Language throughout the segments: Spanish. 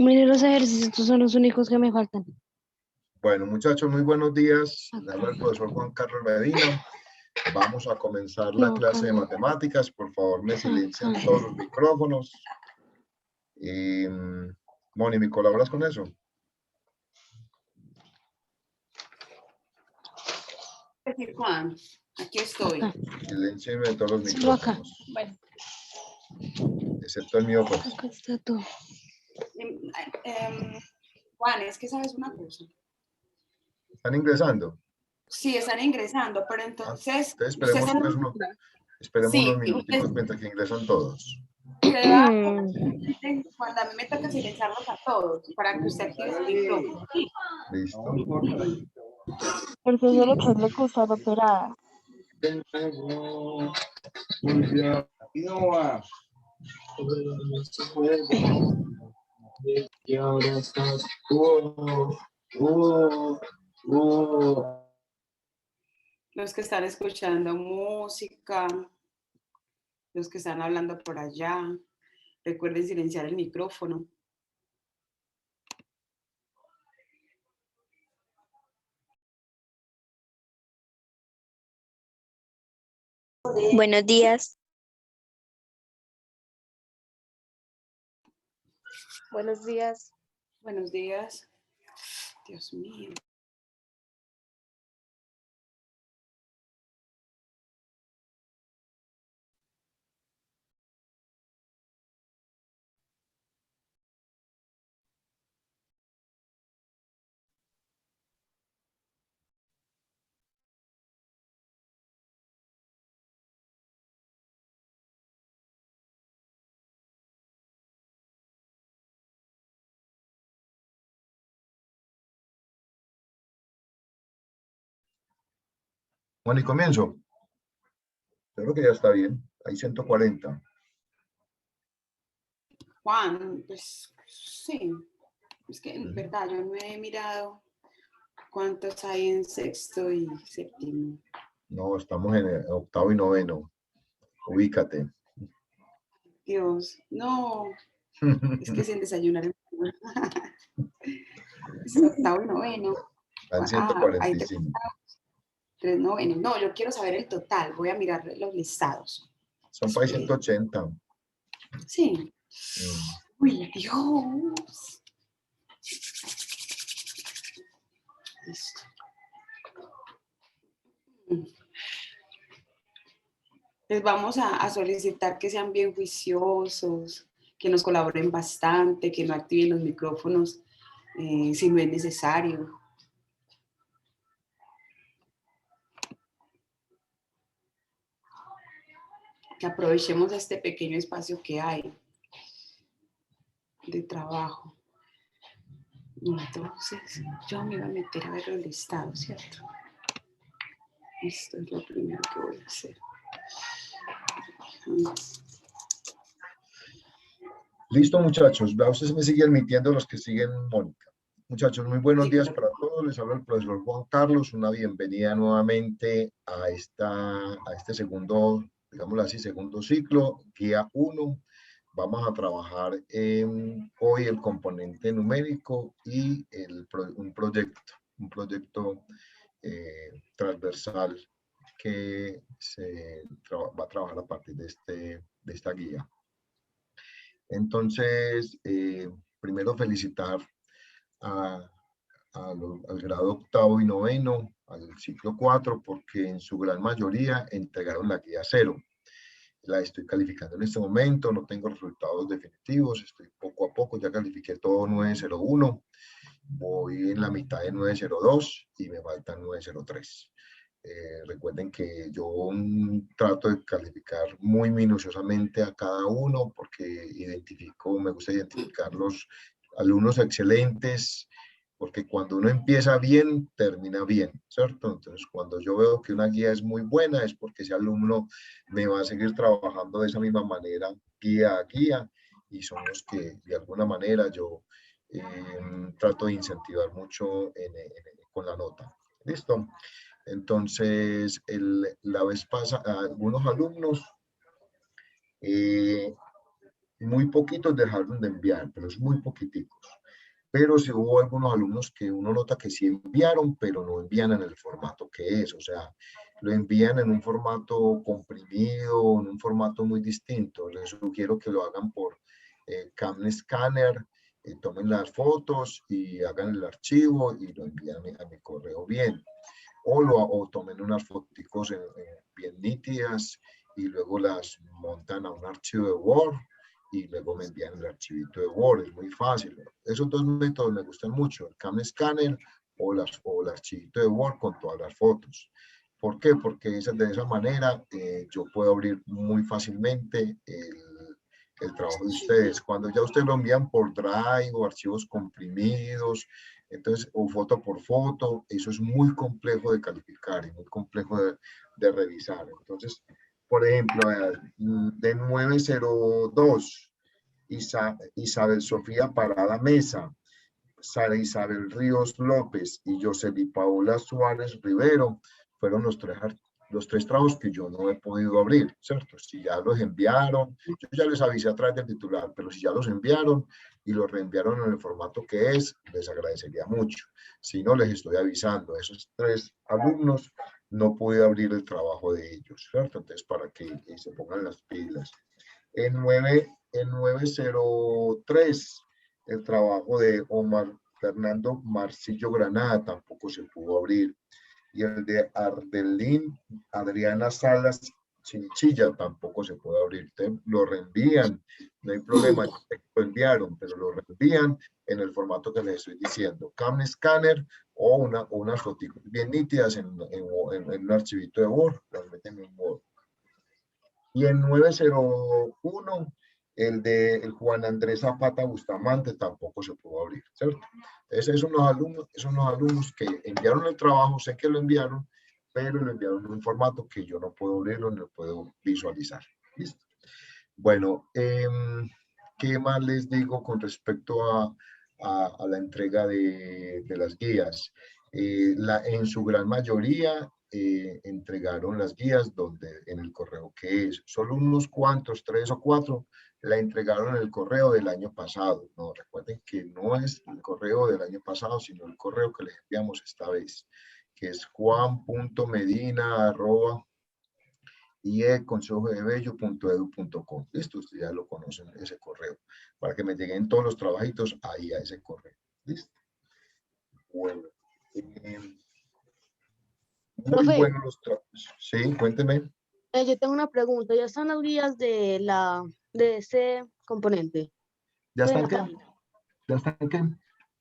Mire, los ejercicios, estos son los únicos que me faltan. Bueno, muchachos, muy buenos días. Le habla el Acá. profesor Juan Carlos Medina. Vamos a comenzar la No, clase de acá no. matemáticas. Por favor, me silencian Acá. todos los micrófonos. Y, Moni, ¿me colaboras con eso? Decir, Juan, aquí estoy. Acá. Silencienme todos los Solo acá. micrófonos. Bueno, Excepto el mío, pues. acá está todo. Juan, es que sabes una cosa. ¿Están ingresando? Sí, están ingresando, pero entonces, Entonces usted esperemos, se pues, esperemos sí, unos minuticos mientras que ingresan todos. usted va cuando a mí me toca silenciarlos a todos, para que usted active su micrófono. Listo. Profesor, ¿qué le gusta la operada? Y ahora estás. Los que están escuchando música, los que están hablando por allá, recuerden silenciar el micrófono. Buenos días. Buenos días. Buenos días. Dios mío. Moni, comienzo. Yo creo que ya está bien. Hay 140. Juan, pues sí, es que en verdad yo no he mirado cuántos hay en sexto y séptimo. No, estamos en octavo y noveno. Ubícate. Dios, no, es que sin desayunar. Es octavo y noveno. Van Hay 145. tres novenos. No, yo quiero saber el total. Voy a mirar los listados. Son para 180. Sí. Uy, Dios. Listo. Les vamos a solicitar que sean bien juiciosos, que nos colaboren bastante, que no activen los micrófonos si no es necesario. Que aprovechemos este pequeño espacio que hay de trabajo. Entonces, yo me voy a meter a ver los listados, ¿cierto? Esto es lo primero que voy a hacer. Listo, muchachos. Ustedes me siguen admitiendo los que siguen Mónica. Muchachos, muy buenos Sí, días claro. para todos. Les habla el profesor Juan Carlos. Una bienvenida nuevamente a este segundo, digámoslo así, segundo ciclo, guía 1. Vamos a trabajar hoy el componente numérico y un proyecto transversal que se va a trabajar a partir de esta guía. Entonces, primero felicitar al grado octavo y noveno, al ciclo 4, porque en su gran mayoría entregaron la guía 0. La estoy calificando en este momento, no tengo resultados definitivos, estoy poco a poco, ya califiqué todo 901, voy en la mitad de 902 y me faltan 903. Recuerden que yo trato de calificar muy minuciosamente a cada uno porque me gusta identificar los alumnos excelentes, porque cuando uno empieza bien, termina bien, ¿cierto? Entonces, cuando yo veo que una guía es muy buena, es porque ese alumno me va a seguir trabajando de esa misma manera, guía a guía, y son los que de alguna manera yo trato de incentivar mucho con la nota. ¿Listo? Entonces, la vez pasada, algunos alumnos muy poquitos dejaron de enviar, pero es muy poquiticos. Pero sí hubo algunos alumnos que uno nota que sí enviaron, pero no envían en el formato que es, o sea, lo envían en un formato comprimido, en un formato muy distinto. Les sugiero que lo hagan por CamScanner, tomen las fotos y hagan el archivo y lo envían a mi correo bien. O tomen unas fotos bien nítidas y luego las montan a un archivo de Word y luego me envían el archivito de Word. Es muy fácil. Esos dos métodos me gustan mucho, el CamScanner o el archivito de Word con todas las fotos. ¿Por qué? Porque de esa manera yo puedo abrir muy fácilmente el trabajo de ustedes. Cuando ya ustedes lo envían por Drive o archivos comprimidos, entonces, o foto por foto, eso es muy complejo de calificar y muy complejo de revisar. Entonces, por ejemplo, de 902, Isabel Sofía Parada Mesa, Sara Isabel Ríos López y Josely Paola Suárez Rivero fueron los tres trabajos que yo no he podido abrir, ¿cierto? Si ya los enviaron, yo ya les avisé a través del titular, pero si ya los enviaron y los reenviaron en el formato que es, les agradecería mucho. Si no, les estoy avisando. Esos 3 alumnos no pude abrir el trabajo de ellos, ¿cierto? Entonces, para que se pongan las pilas. En 903, el trabajo de Omar Fernando Marcillo Granada tampoco se pudo abrir. Y el de Ardelín Adriana Salas Chinchilla tampoco se puede abrir. Lo reenvían, no hay problema, lo enviaron, pero lo reenvían en el formato que les estoy diciendo. CamScanner o unas fotos bien nítidas en un archivito de Word, las meten en Word. Y en 901, el de Juan Andrés Zapata Bustamante tampoco se pudo abrir, ¿cierto? Entonces, son los alumnos que enviaron el trabajo, sé que lo enviaron, pero lo enviaron en un formato que yo no puedo abrirlo, no puedo visualizar. ¿Listo? Bueno, ¿qué más les digo con respecto a la entrega de las guías? En su gran mayoría entregaron las guías en el correo que es. Solo unos cuantos, 3 o 4, la entregaron en el correo del año pasado. No, recuerden que no es el correo del año pasado, sino el correo que les enviamos esta vez, que es juan.medina@ y consejodebello.edu.com. Listo, ustedes ya lo conocen, ese correo, para que me lleguen todos los trabajitos ahí a ese correo. Listo. Bueno. Muy Profe, buenos los trabajos. Sí, cuénteme. yo tengo una pregunta. ¿Ya están las guías de ese componente? ¿Ya En están la qué? página. ¿Ya están qué?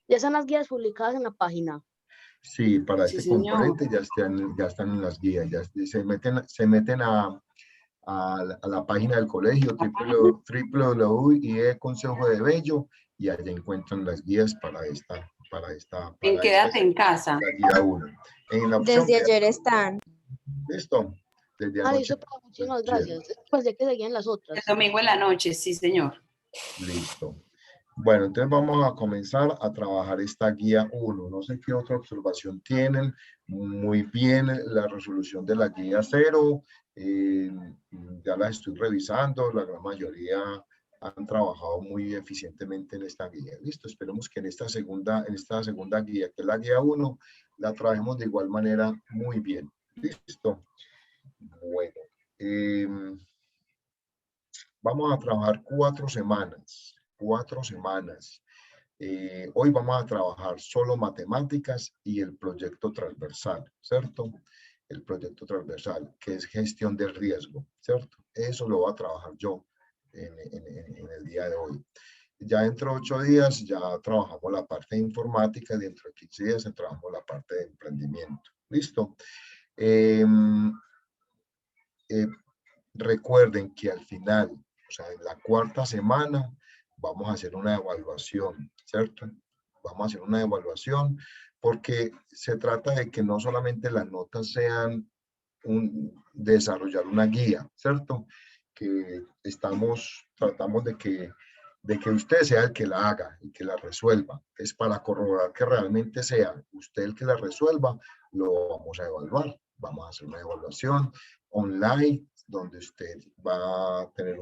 Ya están las guías publicadas en la página. Sí, para Sí, este señor. componente ya están en las guías, ya se meten a la página del colegio www.consejodebello y allá encuentran las guías para En Quédate en casa. la guía 1. En la opción Desde ayer están. listo, desde Ah, anoche. listo, profe, muchísimas gracias. Pensé que seguían las El otras. domingo en la noche, sí, señor. Listo. Bueno, entonces vamos a comenzar a trabajar esta guía 1. No sé qué otra observación tienen. Muy bien la resolución de la guía 0. Ya la estoy revisando. La gran mayoría han trabajado muy eficientemente en esta guía. Listo, esperemos que en esta segunda guía, que es la guía 1, la trabajemos de igual manera muy bien. Listo. Bueno. Vamos a trabajar 4 semanas. 4 semanas. Hoy vamos a trabajar solo matemáticas y el proyecto transversal, ¿cierto? El proyecto transversal, que es gestión del riesgo, ¿cierto? Eso lo voy a trabajar yo en el día de hoy. Ya dentro de 8 días ya trabajamos la parte de informática y dentro de 15 días trabajamos la parte de emprendimiento. ¿Listo? Recuerden que al final, o sea, en la 4ª semana, vamos a hacer una evaluación, ¿cierto? Vamos a hacer una evaluación porque se trata de que no solamente las notas sean desarrollar una guía, ¿cierto? Que tratamos de que usted sea el que la haga y que la resuelva. Es para corroborar que realmente sea usted el que la resuelva, lo vamos a evaluar. Vamos a hacer una evaluación online donde usted va a tener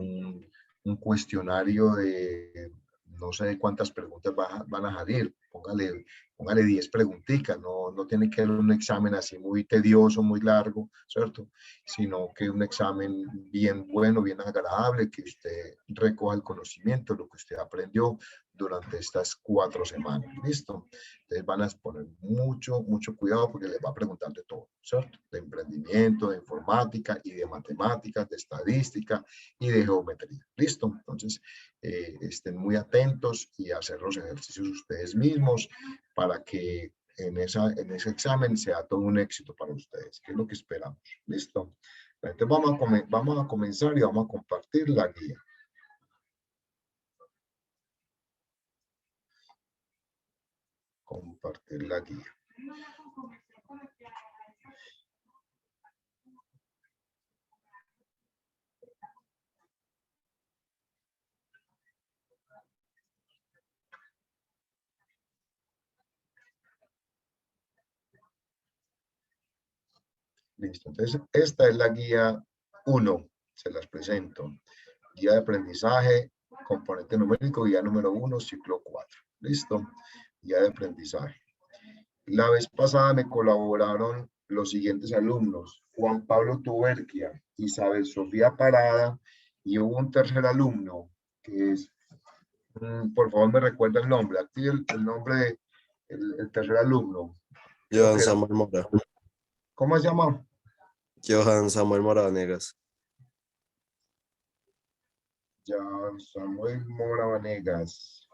un cuestionario de no sé cuántas preguntas van a salir. Póngale 10 preguntitas, no tiene que ser un examen así muy tedioso, muy largo, ¿cierto? Sino que un examen bien bueno, bien agradable, que usted recoja el conocimiento, lo que usted aprendió durante estas 4 semanas, ¿listo? Entonces van a poner mucho cuidado porque les va a preguntar de todo, ¿cierto? De emprendimiento, de informática y de matemáticas, de estadística y de geometría, ¿listo? Entonces, estén muy atentos y hacer los ejercicios ustedes mismos para que en ese examen sea todo un éxito para ustedes, que es lo que esperamos. ¿Listo? Entonces vamos a comenzar y vamos a compartir la guía. Compartir la guía. Listo, entonces esta es la guía 1, se las presento. Guía de aprendizaje, componente numérico, guía número 1, ciclo 4. Listo, guía de aprendizaje. La vez pasada me colaboraron los siguientes alumnos: Juan Pablo Tuberquia, Isabel Sofía Parada, y hubo un tercer alumno que es, por favor me recuerda el nombre, active el nombre del tercer alumno. Johan Samuel Mora. ¿Cómo se llama? Johan Samuel Mora Vanegas. Johan Samuel Mora Vanegas.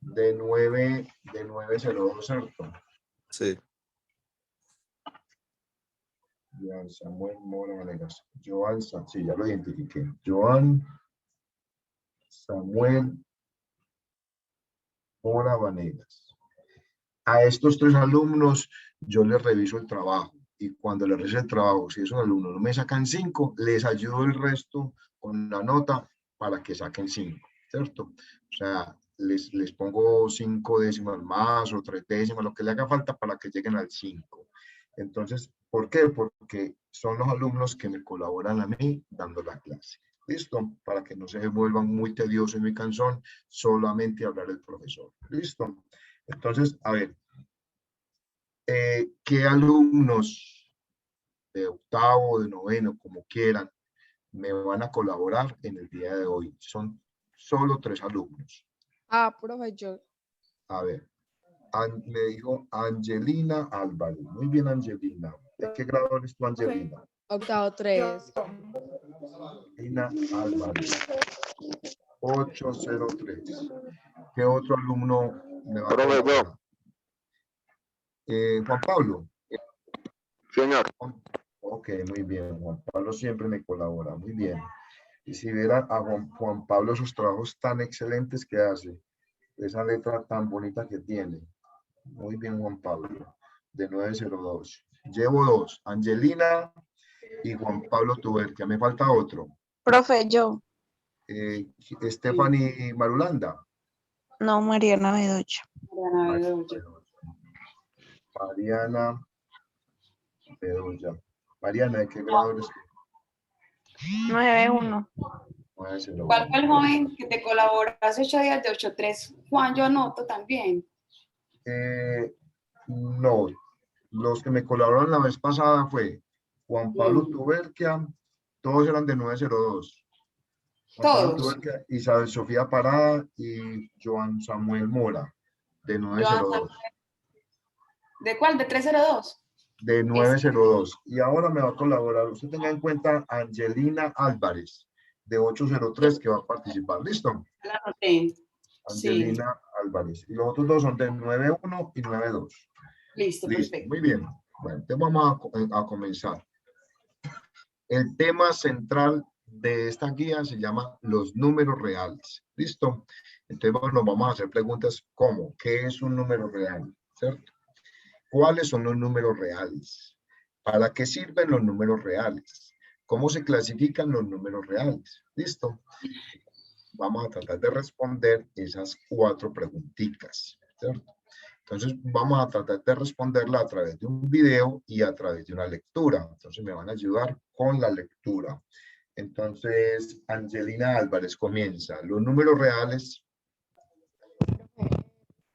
De 902, ¿cierto? Sí. Johan Samuel Mora Vanegas. Sí, ya lo identifiqué. Johan Samuel Mora Vanegas. A estos 3 alumnos yo les reviso el trabajo, y cuando les reviso el trabajo, si esos alumnos no me sacan 5, les ayudo el resto con la nota para que saquen 5, ¿cierto? O sea, les pongo 5 décimas más o 3 décimas, lo que le haga falta para que lleguen al 5. Entonces, ¿por qué? Porque son los alumnos que me colaboran a mí dando la clase. ¿Listo? Para que no se vuelvan muy tedioso y muy cansón solamente hablar el profesor. ¿Listo? Entonces, a ver, ¿qué alumnos de octavo, de noveno, como quieran, me van a colaborar en el día de hoy? Son solo 3 alumnos. Profesor. A ver, me dijo Angelina Álvarez. Muy bien, Angelina. ¿De qué grado eres tú, Angelina? Octavo 3. Angelina Álvarez. 803. ¿Qué otro alumno me va a colaborar? Juan Pablo. Señor. Ok, muy bien. Juan Pablo siempre me colabora. Muy bien. Y si viera a Juan Pablo esos trabajos tan excelentes que hace, esa letra tan bonita que tiene. Muy bien, Juan Pablo. De 902. Llevo 2. Angelina y Juan Pablo Tuberquia. Me falta otro. Profe, yo. Stephanie Marulanda. No, Mariana Bedoya. Mariana Bedoya. Mariana, ¿de qué grado eres tú? 9-1. 901. ¿Cuál fue el joven que te colaboró hace 8 días de 8-3? Juan, yo anoto también. No, los que me colaboraron la vez pasada fue Juan Pablo Tuberquia, todos eran de 902. Juan Pablo Todos. Tuberquia, Isabel Sofía Parada y Johan Samuel Mora, de 902. ¿De cuál? ¿De 302? De 902. Y ahora me va a colaborar, usted tenga en cuenta, Angelina Álvarez, de 803, que va a participar. ¿Listo? La anoté. Angelina Álvarez. Y los otros 2 son de 91 y 92. Listo, Listo, perfecto. muy bien. Bueno, entonces vamos a comenzar. El tema central de esta guía se llama los números reales. ¿Listo? Entonces nos vamos a hacer preguntas como, ¿qué es un número real? ¿Cierto? ¿Cuáles son los números reales? ¿Para qué sirven los números reales? ¿Cómo se clasifican los números reales? ¿Listo? Vamos a tratar de responder esas 4 preguntitas, ¿cierto? Entonces vamos a tratar de responderla a través de un video y a través de una lectura. Entonces me van a ayudar con la lectura. Entonces, Angelina Álvarez comienza. Los números reales.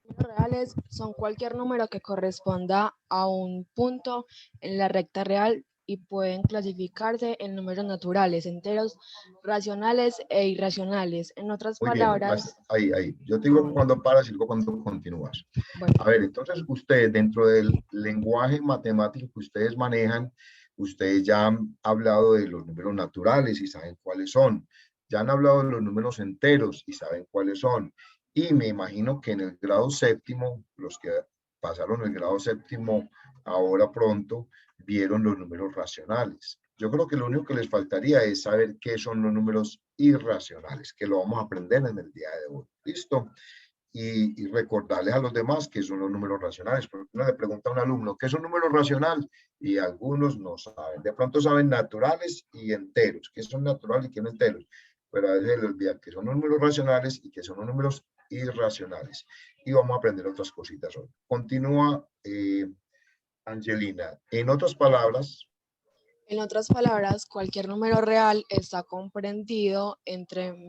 Los reales son cualquier número que corresponda a un punto en la recta real y pueden clasificarse en números naturales, enteros, racionales e irracionales. En otras Muy bien, palabras, ahí. Yo te digo cuando paras y luego cuando continúas. bueno, A ver, entonces ustedes dentro del lenguaje matemático que ustedes manejan, ustedes ya han hablado de los números naturales y saben cuáles son. Ya han hablado de los números enteros y saben cuáles son. Y me imagino que en el grado séptimo, los que pasaron el grado séptimo ahora pronto, vieron los números racionales. Yo creo que lo único que les faltaría es saber qué son los números irracionales, que lo vamos a aprender en el día de hoy. ¿Listo? Y recordarles a los demás qué son los números racionales. Porque uno le pregunta a un alumno, ¿qué es un número racional? Y algunos no saben. De pronto saben naturales y enteros. ¿Qué son naturales y qué son enteros? Pero a veces les olvidan que son los números racionales y que son los números irracionales. Y vamos a aprender otras cositas hoy. Continúa Angelina. En otras palabras, cualquier número real está comprendido entre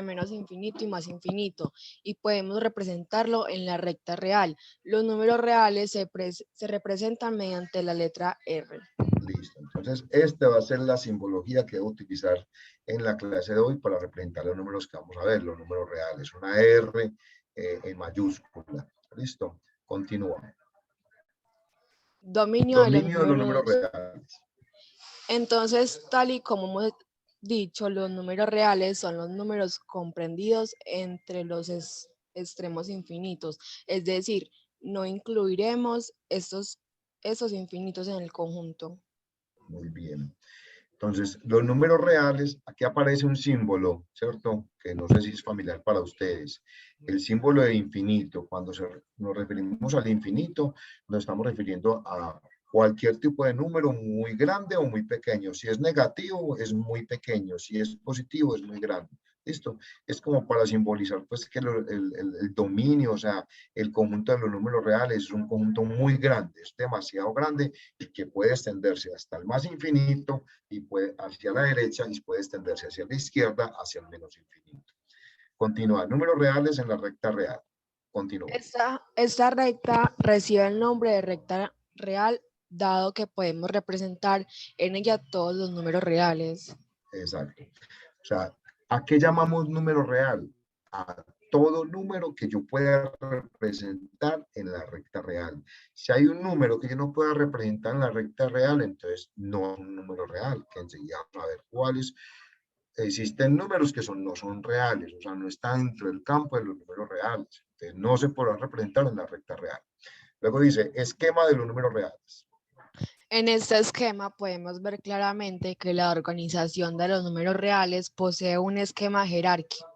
menos infinito y más infinito, y podemos representarlo en la recta real. Los números reales se representan mediante la letra R. listo. Entonces, esta va a ser la simbología que voy a utilizar en la clase de hoy para representar los números que vamos a ver, los números reales. Una R en mayúscula. ¿Listo? Continúa. Dominio de los Dominio de los números números. reales. Entonces, tal y como hemos dicho, los números reales son los números comprendidos entre los extremos infinitos, es decir, no incluiremos esos infinitos en el conjunto. Muy bien. Entonces, los números reales, aquí aparece un símbolo, ¿cierto? Que no sé si es familiar para ustedes. El símbolo de infinito. Cuando nos referimos al infinito, nos estamos refiriendo a cualquier tipo de número muy grande o muy pequeño. Si es negativo, es muy pequeño. Si es positivo, es muy grande. ¿Listo? Es como para simbolizar pues que el dominio, o sea, el conjunto de los números reales es un conjunto muy grande, es demasiado grande y que puede extenderse hasta el más infinito y puede hacia la derecha y puede extenderse hacia la izquierda, hacia el menos infinito. Continúa. Números reales en la recta real. Continúa. Esta recta recibe el nombre de recta real, dado que podemos representar en ella todos los números reales. Exacto. O sea, ¿a qué llamamos número real? A todo número que yo pueda representar en la recta real. Si hay un número que yo no pueda representar en la recta real, entonces no es un número real, que enseguida vamos a ver cuáles. Existen números que no son reales, o sea, no están dentro del campo de los números reales. Entonces no se podrán representar en la recta real. Luego dice, esquema de los números reales. En este esquema podemos ver claramente que la organización de los números reales posee un esquema jerárquico,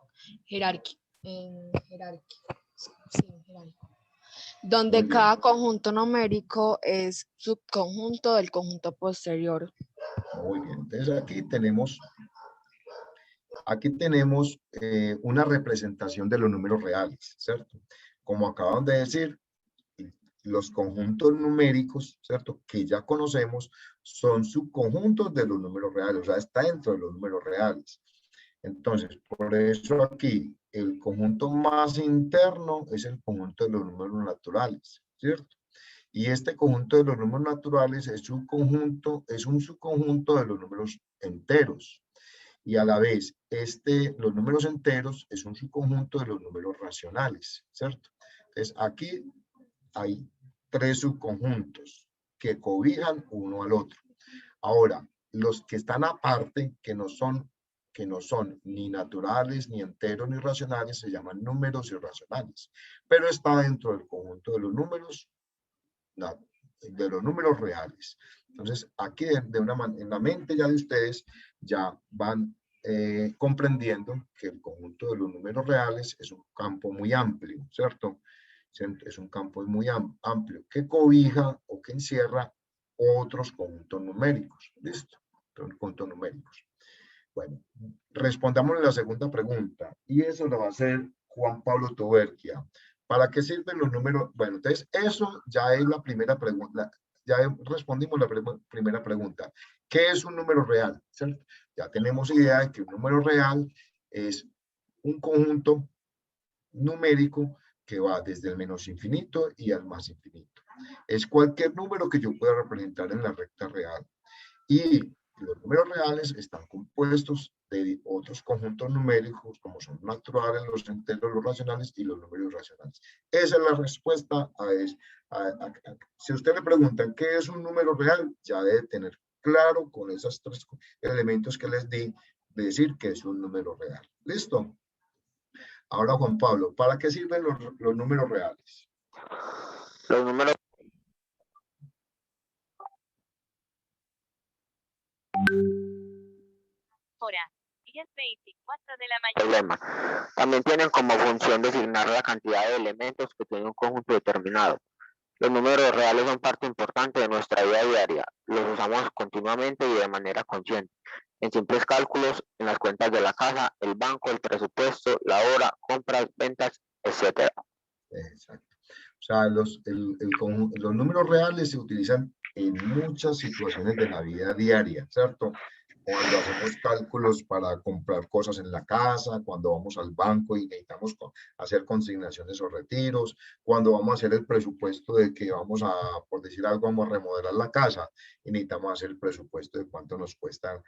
donde cada conjunto numérico es subconjunto del conjunto posterior. Muy bien, entonces aquí tenemos una representación de los números reales, ¿cierto? Como acaban de decir, los conjuntos numéricos, ¿cierto? Que ya conocemos, son subconjuntos de los números reales, o sea, está dentro de los números reales. Entonces, por eso aquí, el conjunto más interno es el conjunto de los números naturales, ¿cierto? Y este conjunto de los números naturales es un subconjunto de los números enteros. Y a la vez, los números enteros es un subconjunto de los números racionales, ¿cierto? Entonces, aquí hay tres subconjuntos que cobijan uno al otro. Ahora, los que están aparte, que no son ni naturales, ni enteros, ni racionales, se llaman números irracionales. Pero está dentro del conjunto de los números reales. Entonces, aquí en la mente ya de ustedes ya van comprendiendo que el conjunto de los números reales es un campo muy amplio, ¿cierto? Es un campo muy amplio que cobija o que encierra otros conjuntos numéricos. ¿Listo? Conjuntos numéricos. Bueno, respondamos la segunda pregunta. Y eso lo va a hacer Juan Pablo Tuberquia. ¿Para qué sirven los números? Bueno, entonces eso ya es la primera pregunta. ya respondimos la primera pregunta. ¿Qué es un número real? ¿Cierto? Ya tenemos idea de que un número real es un conjunto numérico que va desde el menos infinito y al más infinito. Es cualquier número que yo pueda representar en la recta real. Y los números reales están compuestos de otros conjuntos numéricos, como son naturales, los enteros, los racionales y los números racionales. Esa es la respuesta a eso. Si usted le preguntan qué es un número real, ya debe tener claro con esos tres elementos que les di, de decir que es un número real. ¿Listo? Ahora, Juan Pablo, ¿para qué sirven los números reales? Los números Hora 10:24 de la mañana. problema también tienen como función designar la cantidad de elementos que tiene un conjunto determinado. Los números reales son parte importante de nuestra vida diaria. Los usamos continuamente y de manera consciente. En simples cálculos, en las cuentas de la casa, el banco, el presupuesto, la hora, compras, ventas, etc. Exacto. O sea, los números reales se utilizan en muchas situaciones de la vida diaria, ¿cierto? Cuando hacemos cálculos para comprar cosas en la casa, cuando vamos al banco y necesitamos hacer consignaciones o retiros, cuando vamos a hacer el presupuesto de que vamos a, por decir algo, vamos a remodelar la casa y necesitamos hacer el presupuesto de cuánto nos cuestan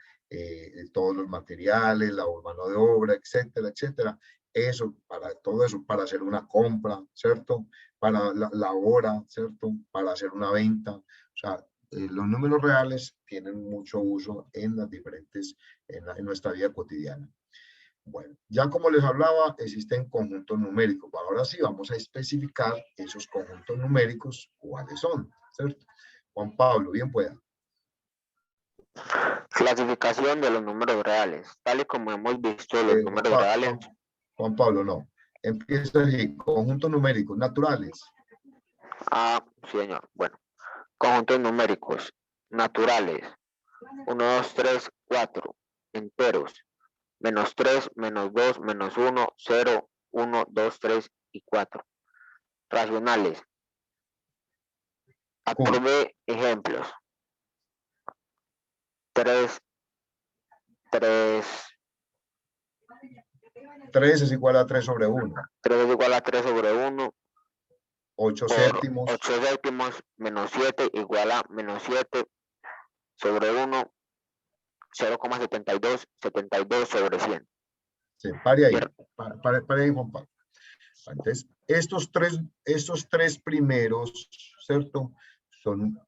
todos los materiales, la mano de obra, etcétera, etcétera. Eso, para todo eso, para hacer una compra, ¿cierto? Para la hora, ¿cierto? Para hacer una venta. O sea, los números reales tienen mucho uso en las diferentes, en nuestra vida cotidiana. Bueno, ya como les hablaba, existen conjuntos numéricos. Ahora sí vamos a especificar esos conjuntos numéricos, cuáles son, ¿cierto? Juan Pablo, bien pueda. Clasificación de los números reales. Tal y como hemos visto, los números reales. Juan Pablo, no. Empieza así, conjuntos numéricos naturales. Ah, sí, señor. Bueno, conjuntos numéricos naturales. 1, 2, 3, 4. Enteros. -3, -2, -1, 0, 1, 2, 3 y 4. Racionales. Apruebe ejemplos. 3 es igual a 3 sobre 1. 3 es igual a 3 sobre 1. 8 séptimos. 8 séptimos menos 7 igual a menos 7 sobre 1. 0,72, 72 sobre 100. Sí, pare ahí. Pare ahí, Juan Pablo. Entonces, estos tres primeros, ¿cierto? Son,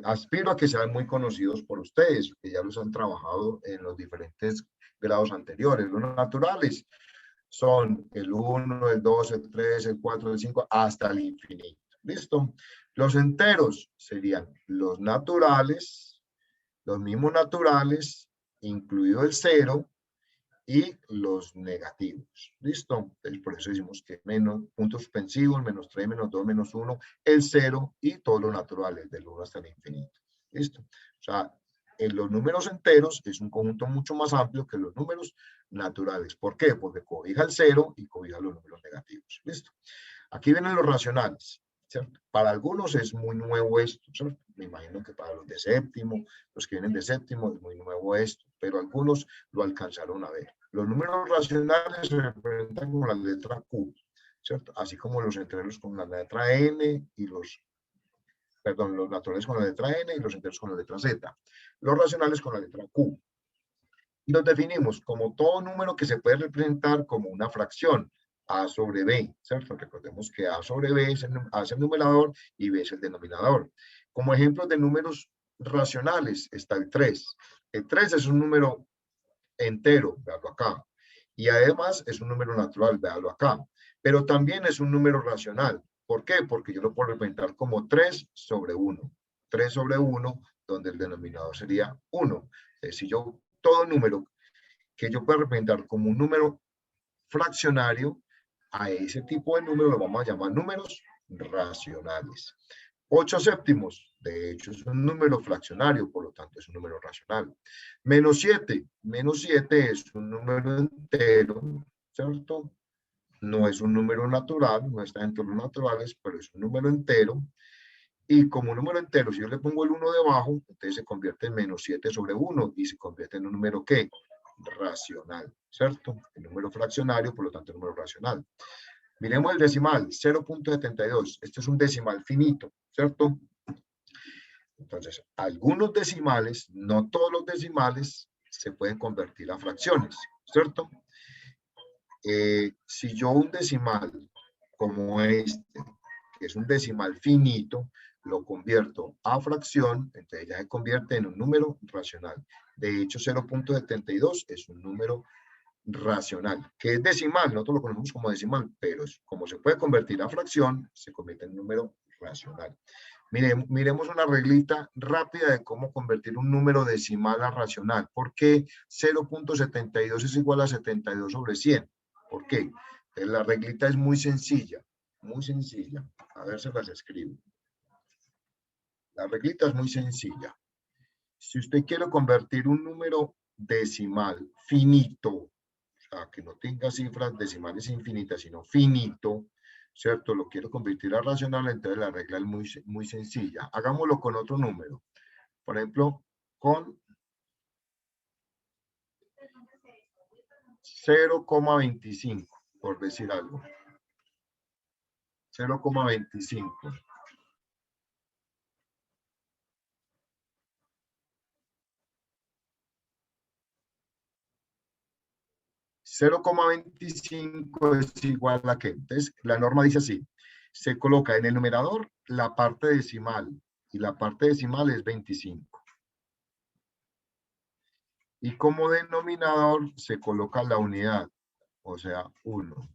aspiro a que sean muy conocidos por ustedes, que ya los han trabajado en los diferentes grados anteriores. Los naturales son el 1, el 2, el 3, el 4, el 5, hasta el infinito. ¿Listo? Los enteros serían los naturales, los mismos naturales, incluido el 0, y los negativos. ¿Listo? Entonces, por eso decimos que menos puntos suspensivos, -3, -2, -1, el 0 y todos los naturales, del 1 hasta el infinito. ¿Listo? O sea, en los números enteros es un conjunto mucho más amplio que los números naturales. ¿Por qué? Porque cobija el 0 y cobija los números negativos. ¿Listo? Aquí vienen los racionales. ¿Cierto? Para algunos es muy nuevo esto, ¿cierto? Me imagino que para los de séptimo, los que vienen de séptimo, es muy nuevo esto, pero algunos lo alcanzaron a ver. Los números racionales se representan con la letra Q, ¿cierto? Así como los enteros con la letra N y los naturales con la letra N y los enteros con la letra Z. Los racionales con la letra Q. Y los definimos como todo número que se puede representar como una fracción. A sobre B, ¿cierto? Recordemos que A sobre B es el numerador y B es el denominador. Como ejemplos de números racionales está el 3. El 3 es un número entero, véalo acá. Y además es un número natural, véalo acá. Pero también es un número racional. ¿Por qué? Porque yo lo puedo representar como 3 sobre 1. 3 sobre 1, donde el denominador sería 1. Si yo, todo número que yo pueda representar como un número fraccionario, a ese tipo de números lo vamos a llamar números racionales. 8 séptimos, de hecho es un número fraccionario, por lo tanto es un número racional. -7 es un número entero, ¿cierto? No es un número natural, no está entre los naturales, pero es un número entero. Y como número entero, si yo le pongo el 1 debajo, entonces se convierte en menos 7 sobre 1 y se convierte en un número ¿qué? Racional, ¿cierto? El número fraccionario, por lo tanto, el número racional. Miremos el decimal, 0.72. Este es un decimal finito, ¿cierto? Entonces, algunos decimales, no todos los decimales, se pueden convertir a fracciones, ¿cierto? Si yo un decimal como este, que es un decimal finito, lo convierto a fracción, entonces ya se convierte en un número racional. De hecho, 0.72 es un número racional, que es decimal, nosotros lo conocemos como decimal, pero como se puede convertir a fracción, se convierte en un número racional. Miremos una reglita rápida de cómo convertir un número decimal a racional. ¿Por qué 0.72 es igual a 72 sobre 100? ¿Por qué? La reglita es muy sencilla, muy sencilla. A ver, se las escribo. La reglita es muy sencilla. Si usted quiere convertir un número decimal finito, o sea, que no tenga cifras decimales infinitas, sino finito, ¿cierto? Lo quiero convertir a racional, entonces la regla es muy sencilla. Hagámoslo con otro número. Por ejemplo, con 0,25, por decir algo. 0,25. 0,25 es igual a ¿qué? Entonces, la norma dice así. Se coloca en el numerador la parte decimal. Y la parte decimal es 25. Y como denominador se coloca la unidad, o sea, 1.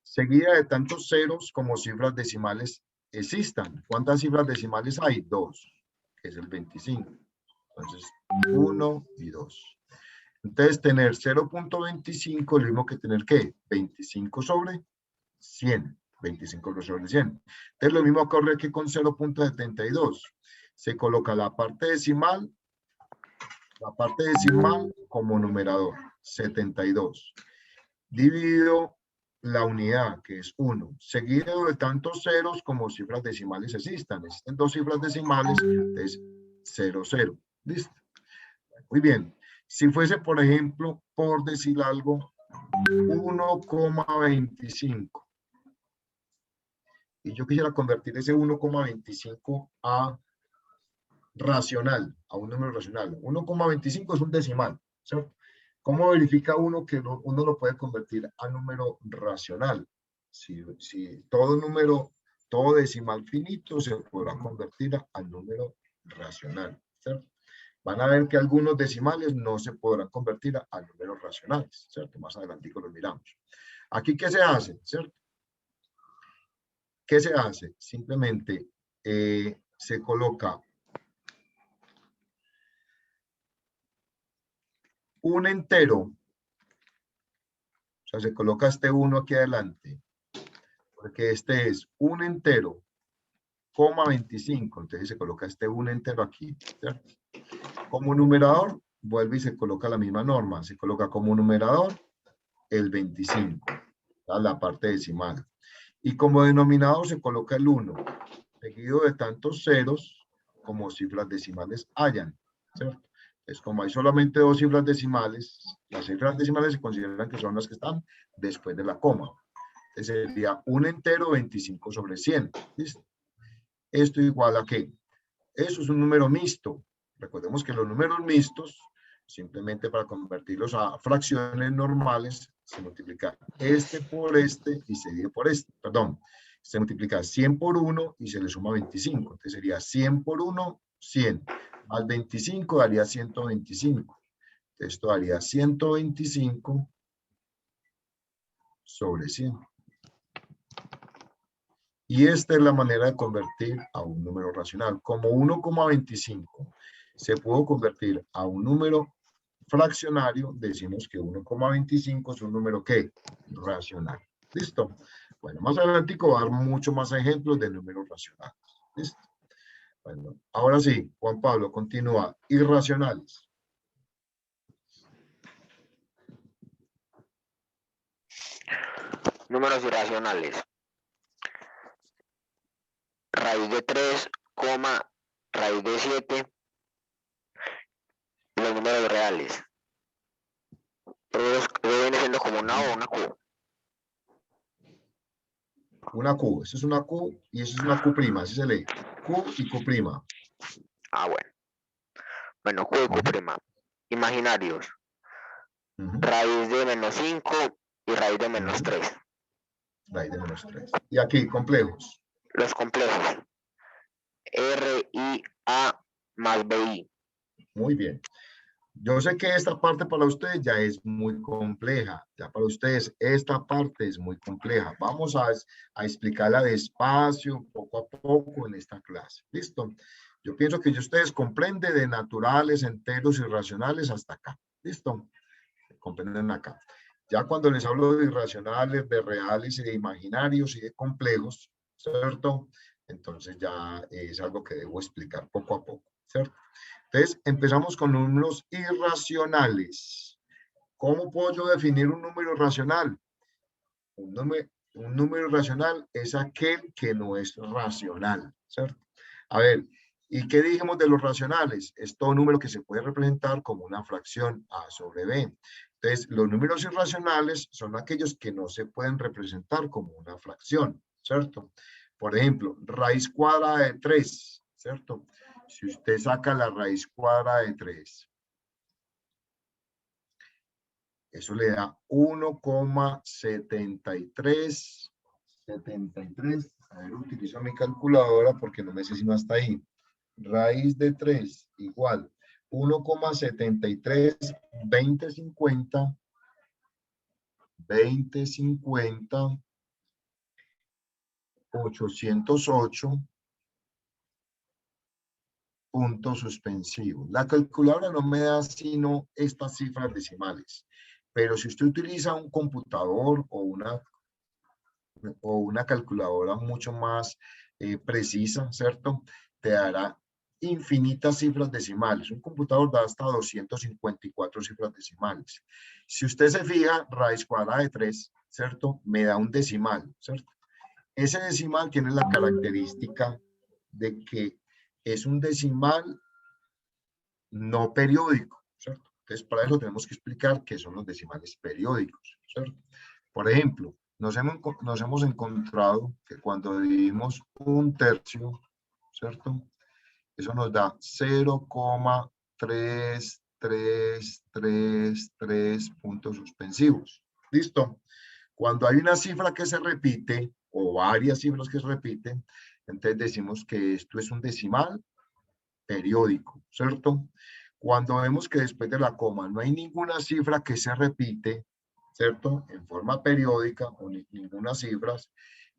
Seguida de tantos ceros como cifras decimales existan. ¿Cuántas cifras decimales hay? 2, que es el 25. Entonces, 1 y 2. Entonces, tener 0.25 es lo mismo que tener, ¿qué? 25 sobre 100. 25 sobre 100. Entonces, lo mismo ocurre aquí con 0.72. Se coloca la parte decimal como numerador, 72. Dividido la unidad, que es 1, seguido de tantos ceros como cifras decimales existan. Existen 2 cifras decimales, es 0, 0. ¿Listo? Muy bien. Si fuese, por ejemplo, por decir algo, 1,25. Y yo quisiera convertir ese 1,25 a racional, a un número racional. 1,25 es un decimal, ¿cierto? ¿Cómo verifica uno que uno lo puede convertir a número racional? Si todo decimal finito se podrá convertir a número racional, ¿cierto? Van a ver que algunos decimales no se podrán convertir a números racionales, ¿cierto? Más adelante los miramos. Aquí, ¿qué se hace? ¿Cierto? ¿Qué se hace? Simplemente se coloca un entero, o sea, se coloca este 1 aquí adelante, porque este es un entero, coma 25, entonces se coloca este 1 entero aquí, ¿cierto? Como numerador, vuelve y se coloca la misma norma, se coloca como numerador el 25, la parte decimal. Y como denominador se coloca el 1, seguido de tantos ceros como cifras decimales hayan, ¿cierto? Es como hay solamente 2 cifras decimales, las cifras decimales se consideran que son las que están después de la coma. Entonces sería un entero 25 sobre 100. ¿Listo? ¿Esto igual a qué? Eso es un número mixto. Recordemos que los números mixtos, simplemente para convertirlos a fracciones normales, se multiplica este por este y se divide por este. Perdón, se multiplica 100 por 1 y se le suma 25. Entonces sería 100 por 1, 100. Más 25 daría 125. Esto daría 125 sobre 100. Y esta es la manera de convertir a un número racional. Como 1,25 se pudo convertir a un número fraccionario, decimos que 1,25 es un número ¿qué? Racional. ¿Listo? Bueno, más adelante voy a dar mucho más ejemplos de números racionales. ¿Listo? Bueno, ahora sí, Juan Pablo, continúa. Irracionales. Números irracionales. raíz de 3, raíz de 7, los números reales. Todos viene siendo como una O o una Q. Una Q. Eso es una Q y eso es una Q prima. Así se lee. Q y Q prima. Ah, bueno. Bueno, Q y Q prima. Imaginarios. Raíz de menos 5 y raíz de menos 3. Raíz de menos 3. Y aquí, complejos. Los complejos. RIA más BI. Muy bien. Yo sé que esta parte para ustedes ya es muy compleja. Ya para ustedes esta parte es muy compleja. Vamos a explicarla despacio, poco a poco en esta clase. ¿Listo? Yo pienso que ustedes comprenden de naturales, enteros y racionales hasta acá. ¿Listo? Comprenden acá. Ya cuando les hablo de irracionales, de reales y de imaginarios y de complejos, ¿cierto? Entonces ya es algo que debo explicar poco a poco, ¿cierto? Entonces, empezamos con números irracionales. ¿Cómo puedo yo definir un número racional? Un número irracional es aquel que no es racional, ¿cierto? A ver, ¿y qué dijimos de los racionales? Es todo número que se puede representar como una fracción A sobre B. Entonces, los números irracionales son aquellos que no se pueden representar como una fracción, ¿cierto? Por ejemplo, raíz cuadrada de 3, ¿cierto? Si usted saca la raíz cuadrada de 3, eso le da 1,73. A ver, utilizo mi calculadora porque no me sé si no está ahí. Raíz de 3 igual 1,73, 2050, 808. Puntos suspensivos. La calculadora no me da sino estas cifras decimales, pero si usted utiliza un computador o una calculadora mucho más precisa, ¿cierto? Te dará infinitas cifras decimales. Un computador da hasta 254 cifras decimales. Si usted se fija, raíz cuadrada de 3, ¿cierto? Me da un decimal, ¿cierto? Ese decimal tiene la característica de que es un decimal no periódico, ¿cierto? Entonces, para eso tenemos que explicar qué son los decimales periódicos, ¿cierto? Por ejemplo, nos hemos encontrado que cuando dividimos 1/3, ¿cierto? Eso nos da 0,3333 puntos suspensivos. ¿Listo? Cuando hay una cifra que se repite, o varias cifras que se repiten, entonces decimos que esto es un decimal periódico, ¿cierto? Cuando vemos que después de la coma no hay ninguna cifra que se repite, ¿cierto? En forma periódica o ninguna cifra,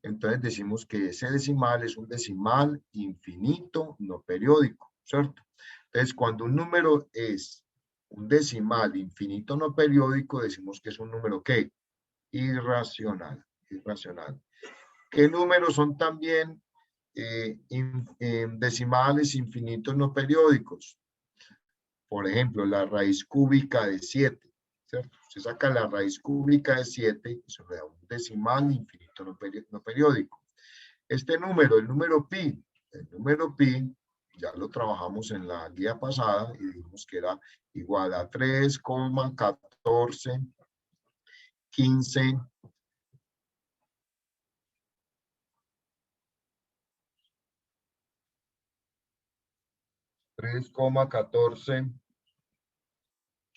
entonces decimos que ese decimal es un decimal infinito no periódico, ¿cierto? Entonces, cuando un número es un decimal infinito no periódico, decimos que es un número ¿qué? Irracional. ¿Qué números son también decimales infinitos no periódicos? Por ejemplo, la raíz cúbica de 7, ¿cierto? Se saca la raíz cúbica de 7, eso le da un decimal infinito no periódico. Este número, el número pi, ya lo trabajamos en la guía pasada y dijimos que era igual a 3,1415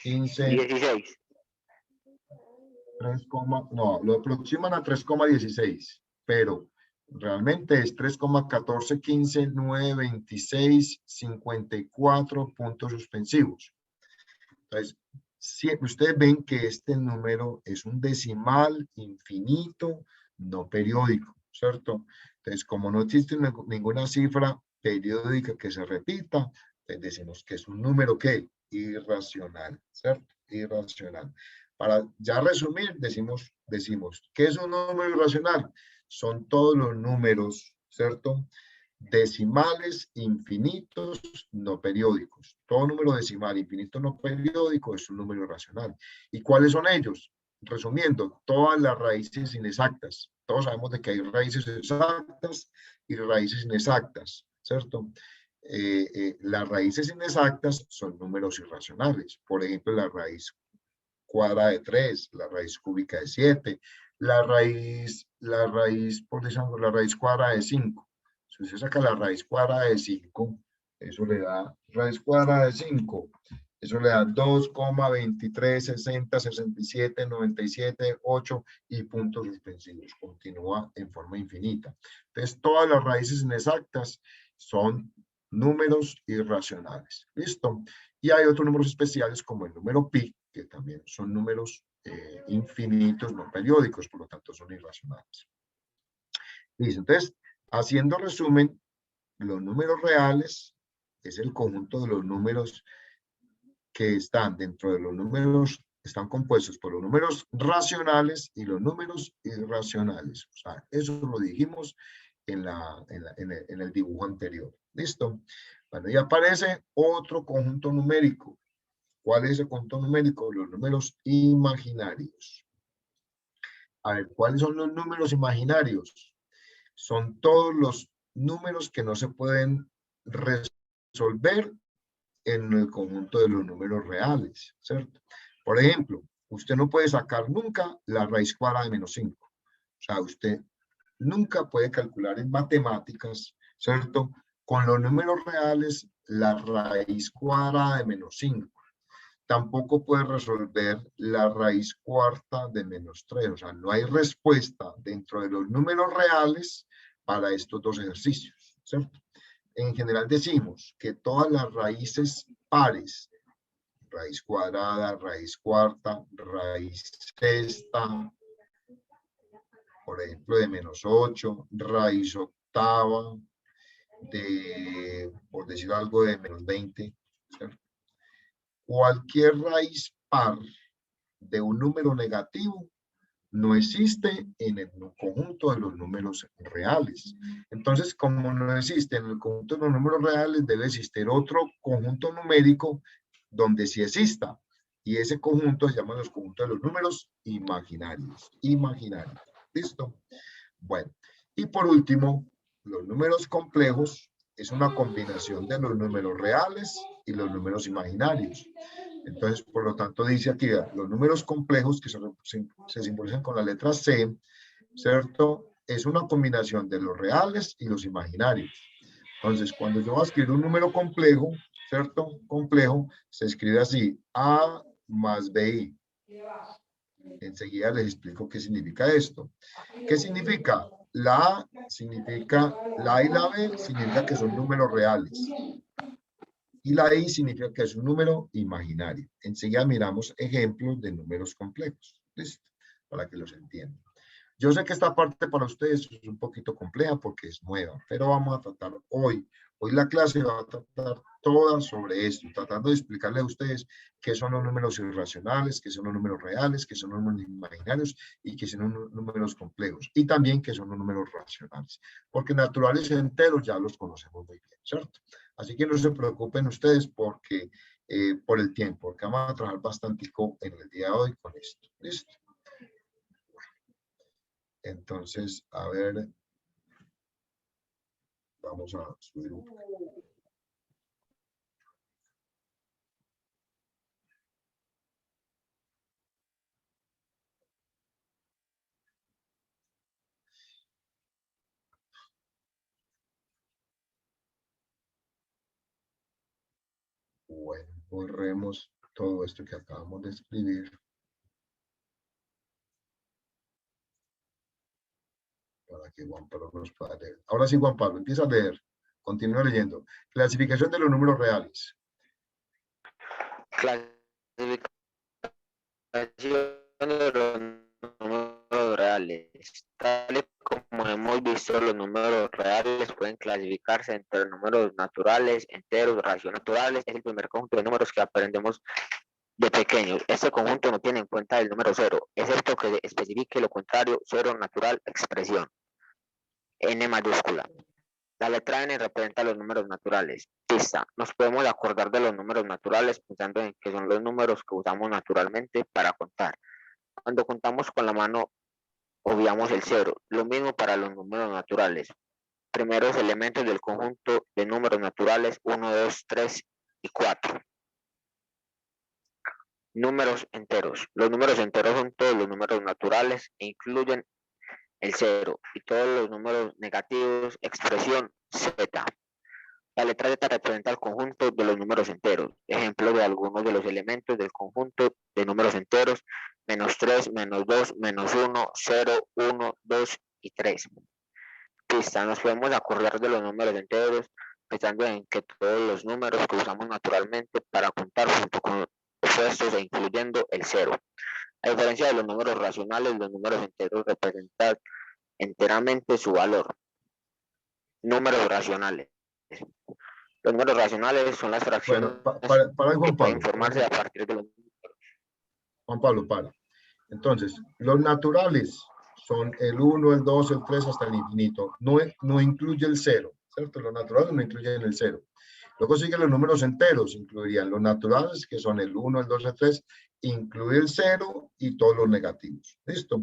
16. No, lo aproximan a 3,16, pero realmente es 3,1415,926,54 puntos suspensivos. Entonces, si ustedes ven que este número es un decimal infinito no periódico, ¿cierto? Entonces, como no existe ninguna cifra periódica que se repita, entonces decimos que es un número ¿qué? Irracional, ¿cierto? Irracional. Para ya resumir, decimos, ¿qué es un número irracional? Son todos los números, ¿cierto? Decimales infinitos no periódicos. Todo número decimal infinito no periódico es un número irracional. ¿Y cuáles son ellos? Resumiendo, todas las raíces inexactas. Todos sabemos de que hay raíces exactas y raíces inexactas, ¿cierto? Las raíces inexactas son números irracionales. Por ejemplo, la raíz cuadrada de 3, la raíz cúbica de 7, la raíz cuadrada de 5. Si usted saca la raíz cuadrada de 5, eso le da raíz cuadrada de 5. Eso le da 2,23, 60, 67, 97, 8 y puntos suspensivos. Continúa en forma infinita. Entonces, todas las raíces inexactas son números irracionales. ¿Listo? Y hay otros números especiales como el número pi, que también son números infinitos, no periódicos, por lo tanto son irracionales. Listo. Entonces, haciendo resumen, los números reales es el conjunto de los números que están dentro de los números, están compuestos por los números racionales y los números irracionales. O sea, eso lo dijimos en el dibujo anterior. ¿Listo? Bueno, y aparece otro conjunto numérico. ¿Cuál es ese conjunto numérico? Los números imaginarios. A ver, ¿cuáles son los números imaginarios? Son todos los números que no se pueden resolver en el conjunto de los números reales, ¿cierto? Por ejemplo, usted no puede sacar nunca la raíz cuadrada de menos 5. O sea, usted nunca puede calcular en matemáticas, ¿cierto? Con los números reales, la raíz cuadrada de menos 5. Tampoco puede resolver la raíz cuarta de menos 3. O sea, no hay respuesta dentro de los números reales para estos dos ejercicios, ¿cierto? En general decimos que todas las raíces pares, raíz cuadrada, raíz cuarta, raíz sexta, por ejemplo, de menos 8, raíz octava, por decir algo, de menos 20, ¿cierto? Cualquier raíz par de un número negativo no existe en el conjunto de los números reales. Entonces, como no existe en el conjunto de los números reales, debe existir otro conjunto numérico donde sí exista. Y ese conjunto se llama los conjuntos de los números imaginarios. Imaginarios. ¿Listo? Bueno, y por último, los números complejos es una combinación de los números reales y los números imaginarios. Entonces, por lo tanto, dice aquí, los números complejos que se simbolizan con la letra C, ¿cierto? Es una combinación de los reales y los imaginarios. Entonces, cuando yo voy a escribir un número complejo, ¿cierto? Complejo, se escribe así, A más BI. Enseguida les explico qué significa esto. ¿Qué significa? La A significa, la A y la B significa que son números reales. Y la I significa que es un número imaginario. Enseguida miramos ejemplos de números complejos. ¿Listo? Para que los entiendan. Yo sé que esta parte para ustedes es un poquito compleja porque es nueva, pero vamos a tratar hoy. Hoy la clase va a tratar toda sobre esto, tratando de explicarles a ustedes qué son los números irracionales, qué son los números reales, qué son los números imaginarios y qué son los números complejos. Y también qué son los números racionales. Porque naturales y enteros ya los conocemos muy bien, ¿cierto? Así que no se preocupen ustedes porque, por el tiempo, porque vamos a trabajar bastante en el día de hoy con esto. ¿Listo? Entonces, a ver, vamos a subir un poco. Bueno, borremos todo esto que acabamos de escribir. Para que Juan Pablo nos pueda leer. Ahora sí, Juan Pablo, empieza a leer. Continúa leyendo. Clasificación de los números reales. Clasificación de los números reales. Tal y como hemos visto, los números reales pueden clasificarse entre números naturales, enteros, racionales naturales. Es el primer conjunto de números que aprendemos de pequeños. Este conjunto no tiene en cuenta el número cero, excepto que especifique lo contrario, cero natural, expresión. N mayúscula. La letra N representa los números naturales. Pista. Nos podemos acordar de los números naturales pensando en que son los números que usamos naturalmente para contar. Cuando contamos con la mano obviamos el 0. Lo mismo para los números naturales. Primeros elementos del conjunto de números naturales 1, 2, 3 y 4. Números enteros. Los números enteros son todos los números naturales e incluyen el 0 y todos los números negativos, expresión Z. La letra Z representa el conjunto de los números enteros. Ejemplo de algunos de los elementos del conjunto de números enteros: menos 3, menos 2, menos 1, 0, 1, 2 y 3. Pista: nos podemos acordar de los números enteros pensando en que todos los números que usamos naturalmente para contar junto con opuestos e incluyendo el 0. A diferencia de los números racionales, los números enteros representan enteramente su valor. Números racionales. Los números racionales son las fracciones para que pueden formarse a partir de los números. Juan Pablo, para. Entonces, los naturales son el 1, el 2, el 3 hasta el infinito. No incluye el 0, ¿cierto? Los naturales no incluyen el 0. Luego siguen los números enteros, incluirían los naturales, que son el 1, el 2, el 3, incluye el 0 y todos los negativos. ¿Listo?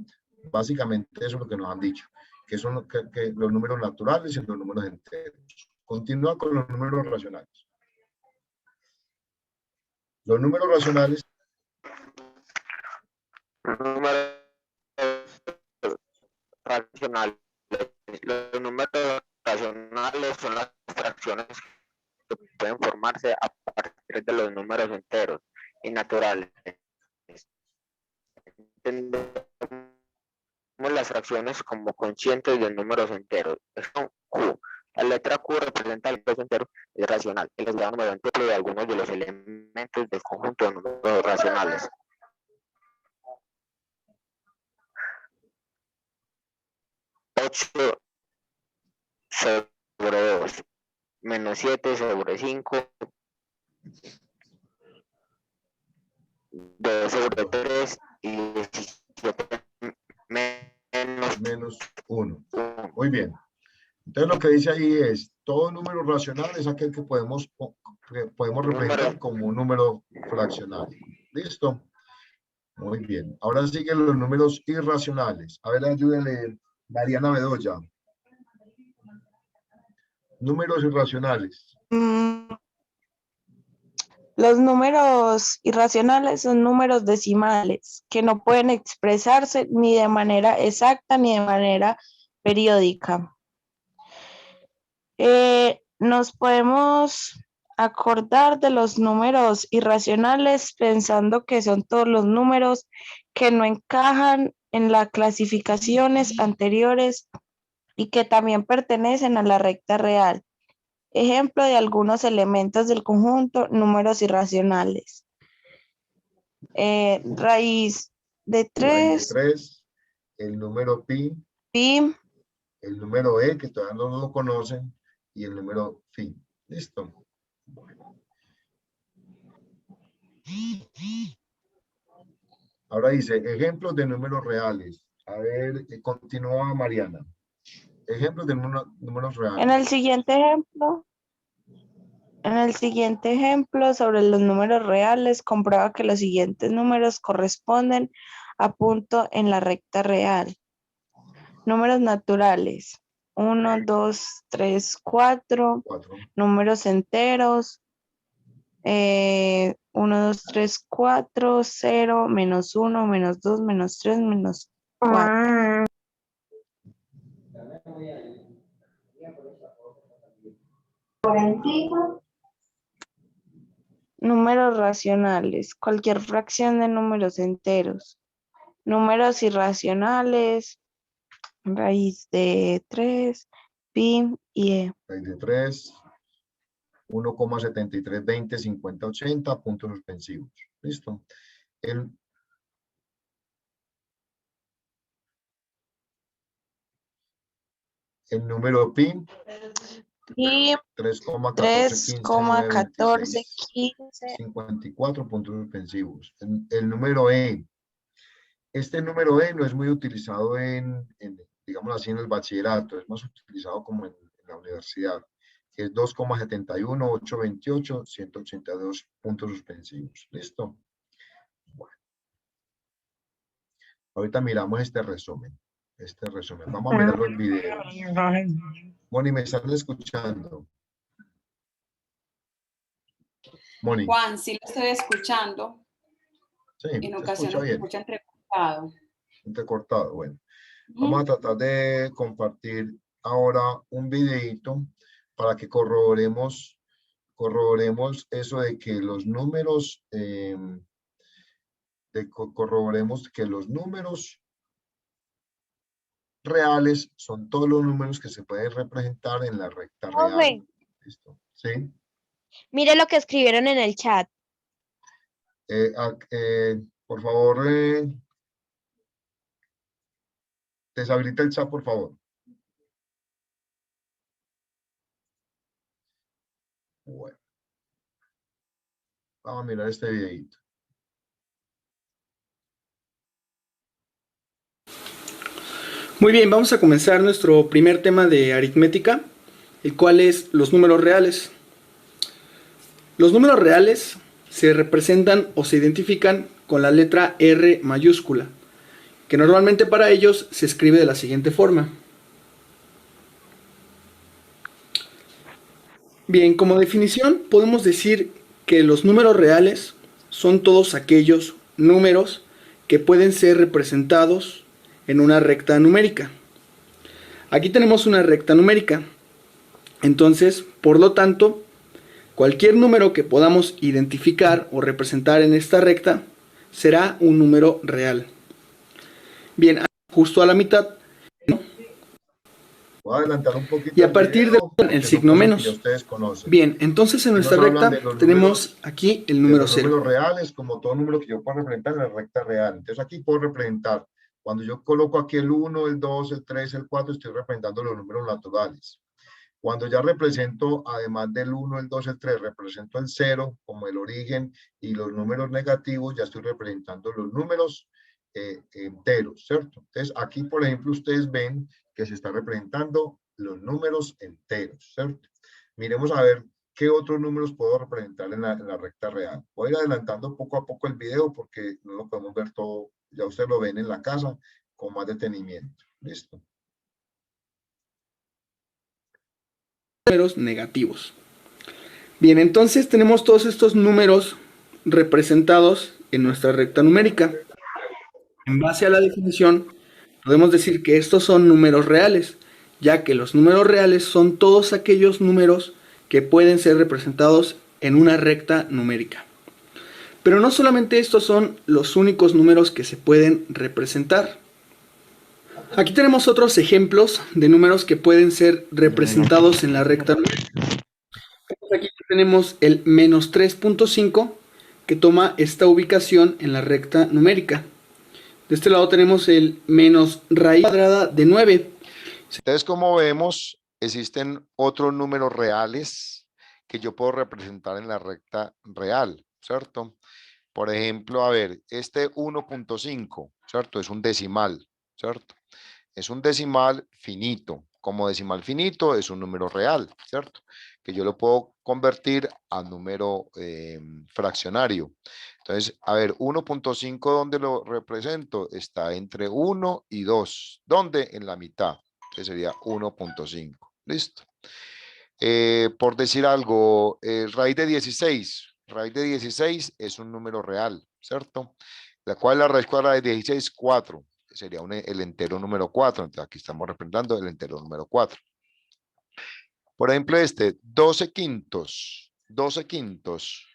Básicamente eso es lo que nos han dicho, que son que los números naturales y los números enteros. Continúa con los números racionales. Los números racionales. Los números racionales. Los números racionales son las fracciones que pueden formarse a partir de los números enteros y naturales. Entendemos las fracciones como conscientes de números enteros. Son Q. La letra Q representa el peso entero, es racional. El resultado número entero de algunos de los elementos del conjunto de números racionales. Ocho sobre 2, menos 7 sobre 5, 2 sobre 3 y 17 menos 1. Muy bien. Entonces lo que dice ahí es, todo número racional es aquel que podemos representar como un número fraccional. ¿Listo? Muy bien. Ahora siguen los números irracionales. A ver, ayúdenle, Mariana Bedoya. Números irracionales. Los números irracionales son números decimales que no pueden expresarse ni de manera exacta ni de manera periódica. Nos podemos acordar de los números irracionales pensando que son todos los números que no encajan en las clasificaciones anteriores y que también pertenecen a la recta real. Ejemplo de algunos elementos del conjunto números irracionales. Raíz de 3. El número pi. Pi. El número e, que todavía no lo conocen, y el número phi. ¿Listo? Bueno. Ahora dice, ejemplos de números reales. A ver, continúa Mariana. Ejemplos de números reales. En el siguiente ejemplo sobre los números reales, comprueba que los siguientes números corresponden a punto en la recta real. Números naturales. 1, 2, 3, 4. Números enteros. 1, 2, 3, 4, 0, menos 1, menos 2, menos 3, menos 4. Números racionales. Cualquier fracción de números enteros. Números irracionales. Raíz de 3, pi y e. Raíz de 3, 1,7320, 50, 80, puntos suspensivos. ¿Listo? El número pi. Y 3,1415 54 puntos suspensivos. El número E. Este número E no es muy utilizado digamos así, en el bachillerato, es más utilizado como en la universidad, que es 2,71, 828, 182 puntos suspensivos. ¿Listo? Bueno. Ahorita miramos este resumen. este resumen. Vamos a mirarlo en video. Moni, ¿me están escuchando? Moni. Juan, sí lo estoy escuchando. Sí, En se ocasiones escucha se bien. escucha entrecortado. Entrecortado, bueno. Vamos a tratar de compartir ahora un videito para que corroboremos eso de que los números, corroboremos que los números reales son todos los números que se pueden representar en la recta real. Profe, ¿Listo? ¿Sí? mire lo que escribieron en el chat. Por favor, deshabilita el chat, por favor. Bueno. Vamos a mirar este videito. Muy bien, vamos a comenzar nuestro primer tema de aritmética, el cual es los números reales. Los números reales se representan o se identifican con la letra R mayúscula, que normalmente para ellos se escribe de la siguiente forma. Bien, como definición podemos decir que los números reales son todos aquellos números que pueden ser representados en una recta numérica. Aquí tenemos una recta numérica. Entonces, por lo tanto, cualquier número que podamos identificar o representar en esta recta será un número real. Bien, justo a la mitad. Voy a adelantar un poquito. Y a partir del signo menos. Bien, entonces en nuestra recta tenemos aquí el número 0. Los números reales, como todo número que yo puedo representar en la recta real. Entonces aquí puedo representar, cuando yo coloco aquí el 1, el 2, el 3, el 4, estoy representando los números naturales. Cuando ya represento, además del 1, el 2, el 3, represento el 0 como el origen y los números negativos, ya estoy representando los números enteros, ¿cierto? Entonces aquí, por ejemplo, ustedes ven que se está representando los números enteros, ¿cierto? Miremos a ver qué otros números puedo representar en la recta real. Voy a ir adelantando poco a poco el video porque no lo podemos ver todo, ya ustedes lo ven en la casa con más detenimiento. ¿Listo? Números negativos. Bien, entonces tenemos todos estos números representados en nuestra recta numérica. En base a la definición, podemos decir que estos son números reales, ya que los números reales son todos aquellos números que pueden ser representados en una recta numérica. Pero no solamente estos son los únicos números que se pueden representar. Aquí tenemos otros ejemplos de números que pueden ser representados en la recta numérica. Aquí tenemos el menos 3.5 que toma esta ubicación en la recta numérica. De este lado tenemos el menos raíz cuadrada de 9. Entonces, como vemos, existen otros números reales que yo puedo representar en la recta real, ¿cierto? Por ejemplo, a ver, este 1.5, ¿cierto? Es un decimal, ¿cierto? Es un decimal finito. Como decimal finito es un número real, ¿cierto? Que yo lo puedo convertir a número fraccionario. Entonces, a ver, 1.5, ¿dónde lo represento? Está entre 1 y 2. ¿Dónde? En la mitad. Entonces sería 1.5. ¿Listo? Por decir algo, raíz de 16. Raíz de 16 es un número real, ¿cierto? La cual la raíz cuadrada de 16 es 4. Sería el entero número 4. Entonces aquí estamos representando el entero número 4. Por ejemplo, este 12 quintos. 12 quintos.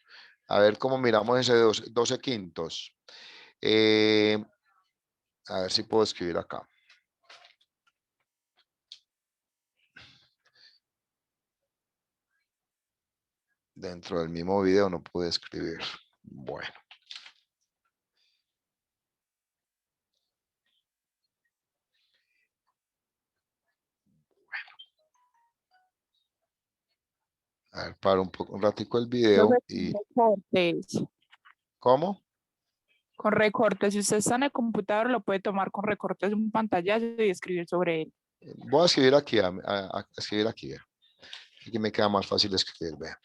A ver cómo miramos ese 12 quintos. A ver si puedo escribir acá. Dentro del mismo video no pude escribir. Bueno. A ver, paro un ratico el video y... Recortes. ¿Cómo? Con recortes. Si usted está en el computador, lo puede tomar con recortes de un pantallazo y escribir sobre él. Voy a escribir aquí, a escribir aquí. Aquí me queda más fácil escribir, vean.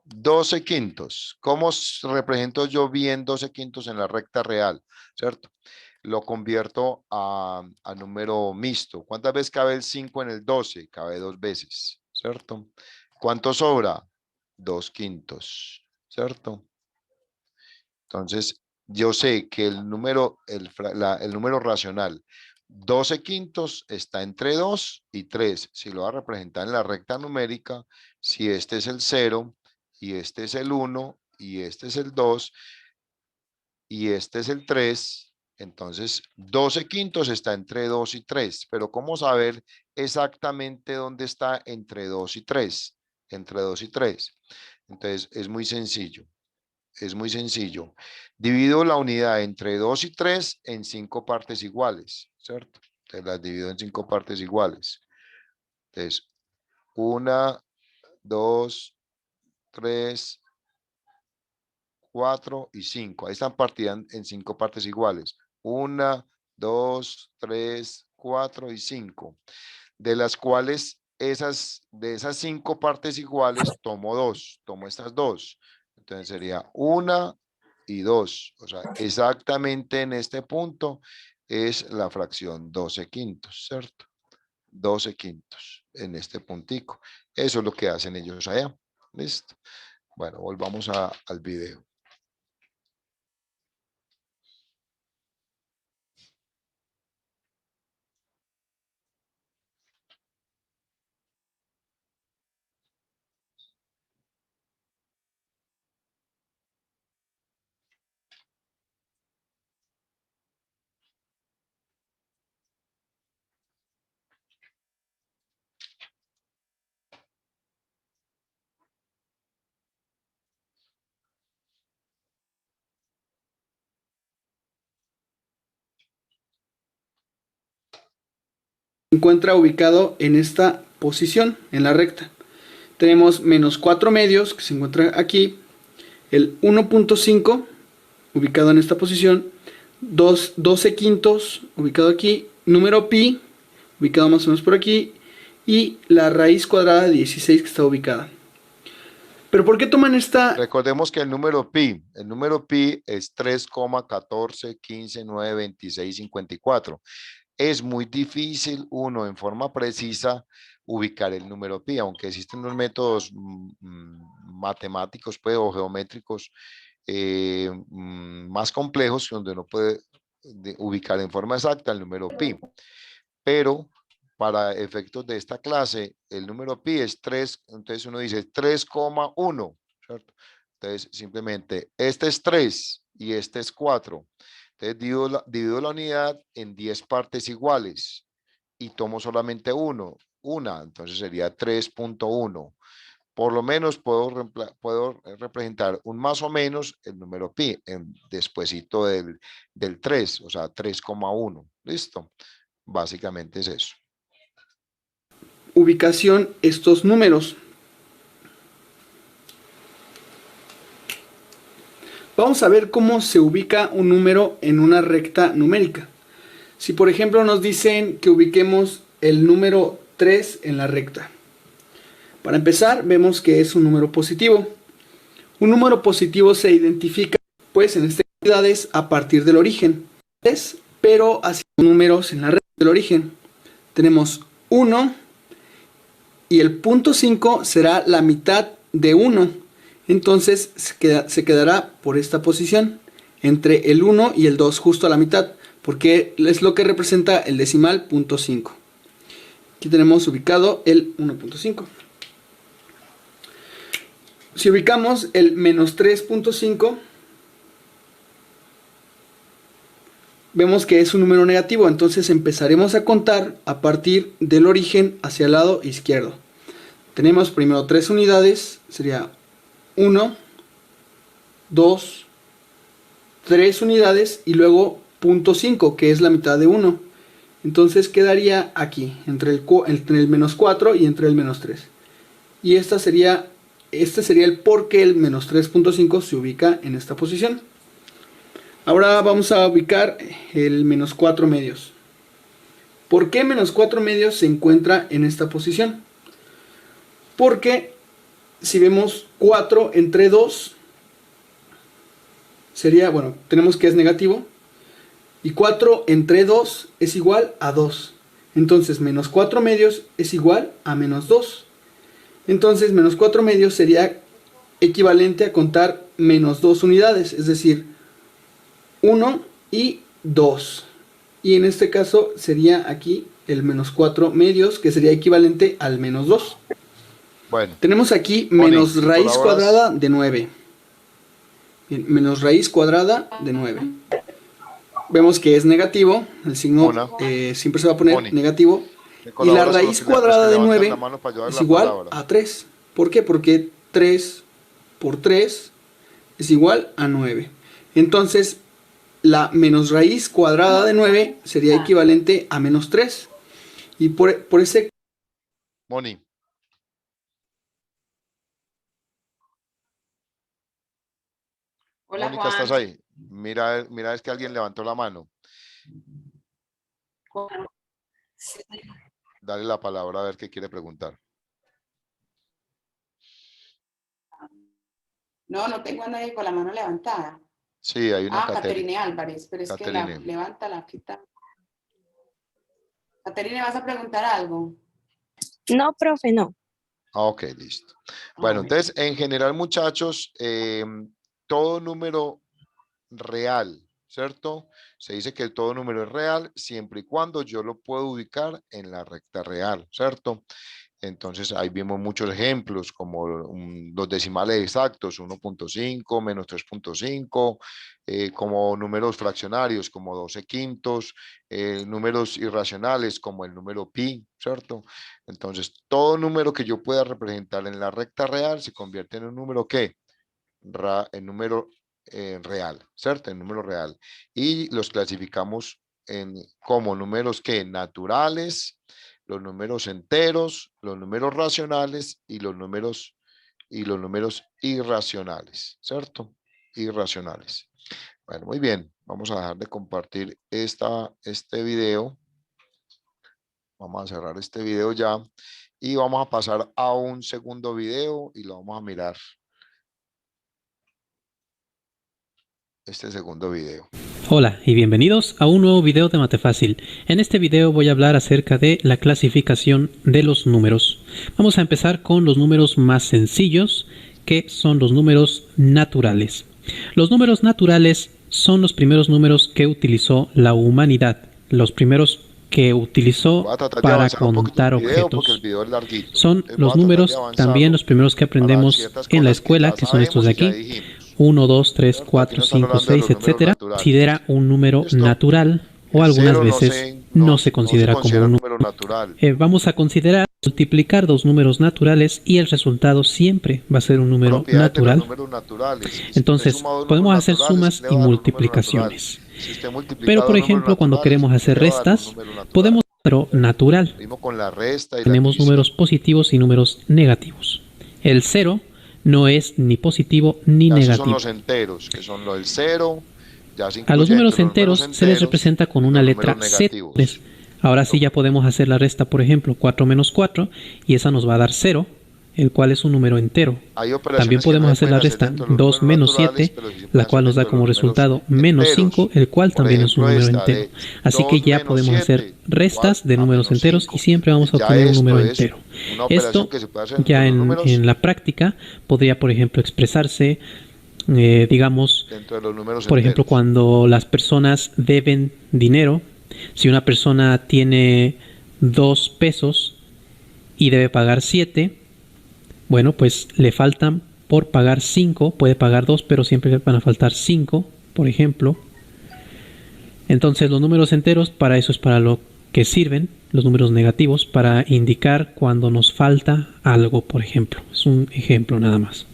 12 quintos. ¿Cómo represento yo bien 12 quintos en la recta real? ¿Cierto? Lo convierto a número mixto. ¿Cuántas veces cabe el 5 en el 12? Cabe 2 veces, ¿cierto? ¿Cuánto sobra? 2 quintos, ¿cierto? Entonces, yo sé que el número racional 12 quintos está entre 2 y 3. Si lo va a representar en la recta numérica, si este es el 0 y este es el 1 y este es el 2 y este es el 3, entonces 12 quintos está entre 2 y 3. Pero ¿cómo saber exactamente dónde está entre 2 y 3? Entre 2 y 3. Entonces es muy sencillo. Es muy sencillo. Divido la unidad entre 2 y 3 en 5 partes iguales, ¿cierto? Entonces las divido en 5 partes iguales. Entonces, 1, 2, 3, 4 y 5. Ahí están partidas en 5 partes iguales. 1, 2, 3, 4 y 5. De las cuales de esas 5 partes iguales tomo 2. Tomo estas 2. Entonces sería 1 y 2. O sea, exactamente en este punto es la fracción 12 quintos, ¿cierto? 12 quintos en este puntico. Eso es lo que hacen ellos allá. ¿Listo? Bueno, volvamos al video. Se encuentra ubicado en esta posición, en la recta. Tenemos menos 4 medios, que se encuentra aquí, el 1.5, ubicado en esta posición, 12 quintos, ubicado aquí, número pi, ubicado más o menos por aquí, y la raíz cuadrada de 16 que está ubicada. ¿Pero por qué toman esta? Recordemos que el número pi es 3,14, 15, 9, 26, 54. Es muy difícil uno en forma precisa ubicar el número pi, aunque existen unos métodos matemáticos pues, o geométricos más complejos donde uno puede ubicar en forma exacta el número pi. Pero para efectos de esta clase, el número pi es 3, entonces uno dice 3,1, ¿cierto? Entonces simplemente este es 3 y este es 4. Entonces divido la unidad en 10 partes iguales y tomo solamente una, entonces sería 3.1. Por lo menos puedo representar un más o menos el número pi despuesito del 3, o sea, 3,1. ¿Listo? Básicamente es eso. Ubicación estos números. Vamos a ver cómo se ubica un número en una recta numérica. Si por ejemplo nos dicen que ubiquemos el número 3 en la recta. Para empezar, vemos que es un número positivo. Un número positivo se identifica pues en estas unidades a partir del origen. Pero haciendo números en la recta del origen. Tenemos 1 y el punto 5 será la mitad de 1. Entonces se quedará por esta posición, entre el 1 y el 2, justo a la mitad, porque es lo que representa el decimal punto 5. Aquí tenemos ubicado el 1.5. Si ubicamos el menos 3.5, vemos que es un número negativo, entonces empezaremos a contar a partir del origen hacia el lado izquierdo. Tenemos primero 3 unidades, sería 1, 2, 3 unidades y luego 0.5, que es la mitad de 1. Entonces quedaría aquí, entre el menos 4 y entre el menos 3. Y este sería el por qué el menos 3.5 se ubica en esta posición. Ahora vamos a ubicar el menos 4 medios. ¿Por qué menos 4 medios se encuentra en esta posición? Porque si vemos 4 entre 2, sería, bueno, tenemos que es negativo. Y 4 entre 2 es igual a 2. Entonces, menos 4 medios es igual a menos 2. Entonces, menos 4 medios sería equivalente a contar menos 2 unidades, es decir, 1 y 2. Y en este caso sería aquí el menos 4 medios, que sería equivalente al menos 2. Bueno. Tenemos aquí Moni, menos raíz ¿colaboras? cuadrada de 9. Bien, menos raíz cuadrada de 9. Vemos que es negativo, el signo Mona. siempre se va a poner Moni. negativo. ¿Me Y la colaboras con raíz los que cuadrada de levantan 9 la mano para ayudar es la igual palabra? a 3. ¿Por qué? Porque 3 por 3 es igual a 9. Entonces, la menos raíz cuadrada de 9 sería equivalente a menos 3. Y por ese... Moni. Hola, Mónica, ¿estás Juan. ahí? Mira, es que alguien levantó la mano. Dale la palabra a ver qué quiere preguntar. No, no tengo a nadie con la mano levantada. Sí, hay una Caterine Álvarez, pero es que Caterine. levanta la quita. Caterine, ¿vas a preguntar algo? No, profe, no. Ok, listo. Bueno, entonces, en general, muchachos, todo número real, ¿cierto? Se dice que todo número es real siempre y cuando yo lo puedo ubicar en la recta real, ¿cierto? Entonces ahí vimos muchos ejemplos como los decimales exactos, 1.5, menos 3.5, como números fraccionarios como 12 quintos, números irracionales como el número pi, ¿cierto? Entonces todo número que yo pueda representar en la recta real se convierte en un número ¿qué? En número real, ¿cierto? En número real. Y los clasificamos como números que naturales, los números enteros, los números racionales y los números irracionales, ¿cierto? Irracionales. Bueno, muy bien. Vamos a dejar de compartir este video. Vamos a cerrar este video ya y vamos a pasar a un segundo video y lo vamos a mirar. Este segundo video. Hola y bienvenidos a un nuevo video de Matefácil. En este video voy a hablar acerca de la clasificación de los números. Vamos a empezar con los números más sencillos, que son los números naturales. Los números naturales son los primeros números que utilizó la humanidad, los primeros que utilizó para contar objetos. Son los números también los primeros que aprendemos en la escuela, que son estos de aquí. 1, 2, 3, 4, 5, 6, etcétera, considera un número natural o algunas veces no se considera como un número natural. Vamos a considerar multiplicar dos números naturales y el resultado siempre va a ser un número natural. Entonces, podemos hacer sumas y multiplicaciones. Pero, por ejemplo, cuando queremos hacer restas, podemos hacer un número natural. Tenemos números positivos y números negativos. El 0 no es ni positivo ni negativo. Son los enteros, que son los del 0. A los números enteros se les representa con una letra C. Ahora sí ya podemos hacer la resta, por ejemplo, 4 menos 4, y esa nos va a dar 0, el cual es un número entero. También podemos hacer la resta 2 menos 7, la cual nos da como resultado menos 5, el cual también es un número entero. Así que ya podemos hacer restas de números enteros y siempre vamos a obtener un número entero. Esto ya en la práctica podría, por ejemplo, expresarse, digamos, por ejemplo, cuando las personas deben dinero. Si una persona tiene 2 pesos y debe pagar 7, bueno, pues le faltan por pagar 5, puede pagar 2, pero siempre le van a faltar 5, por ejemplo. Entonces los números enteros, para eso es para lo que sirven, los números negativos, para indicar cuando nos falta algo, por ejemplo. Es un ejemplo nada más.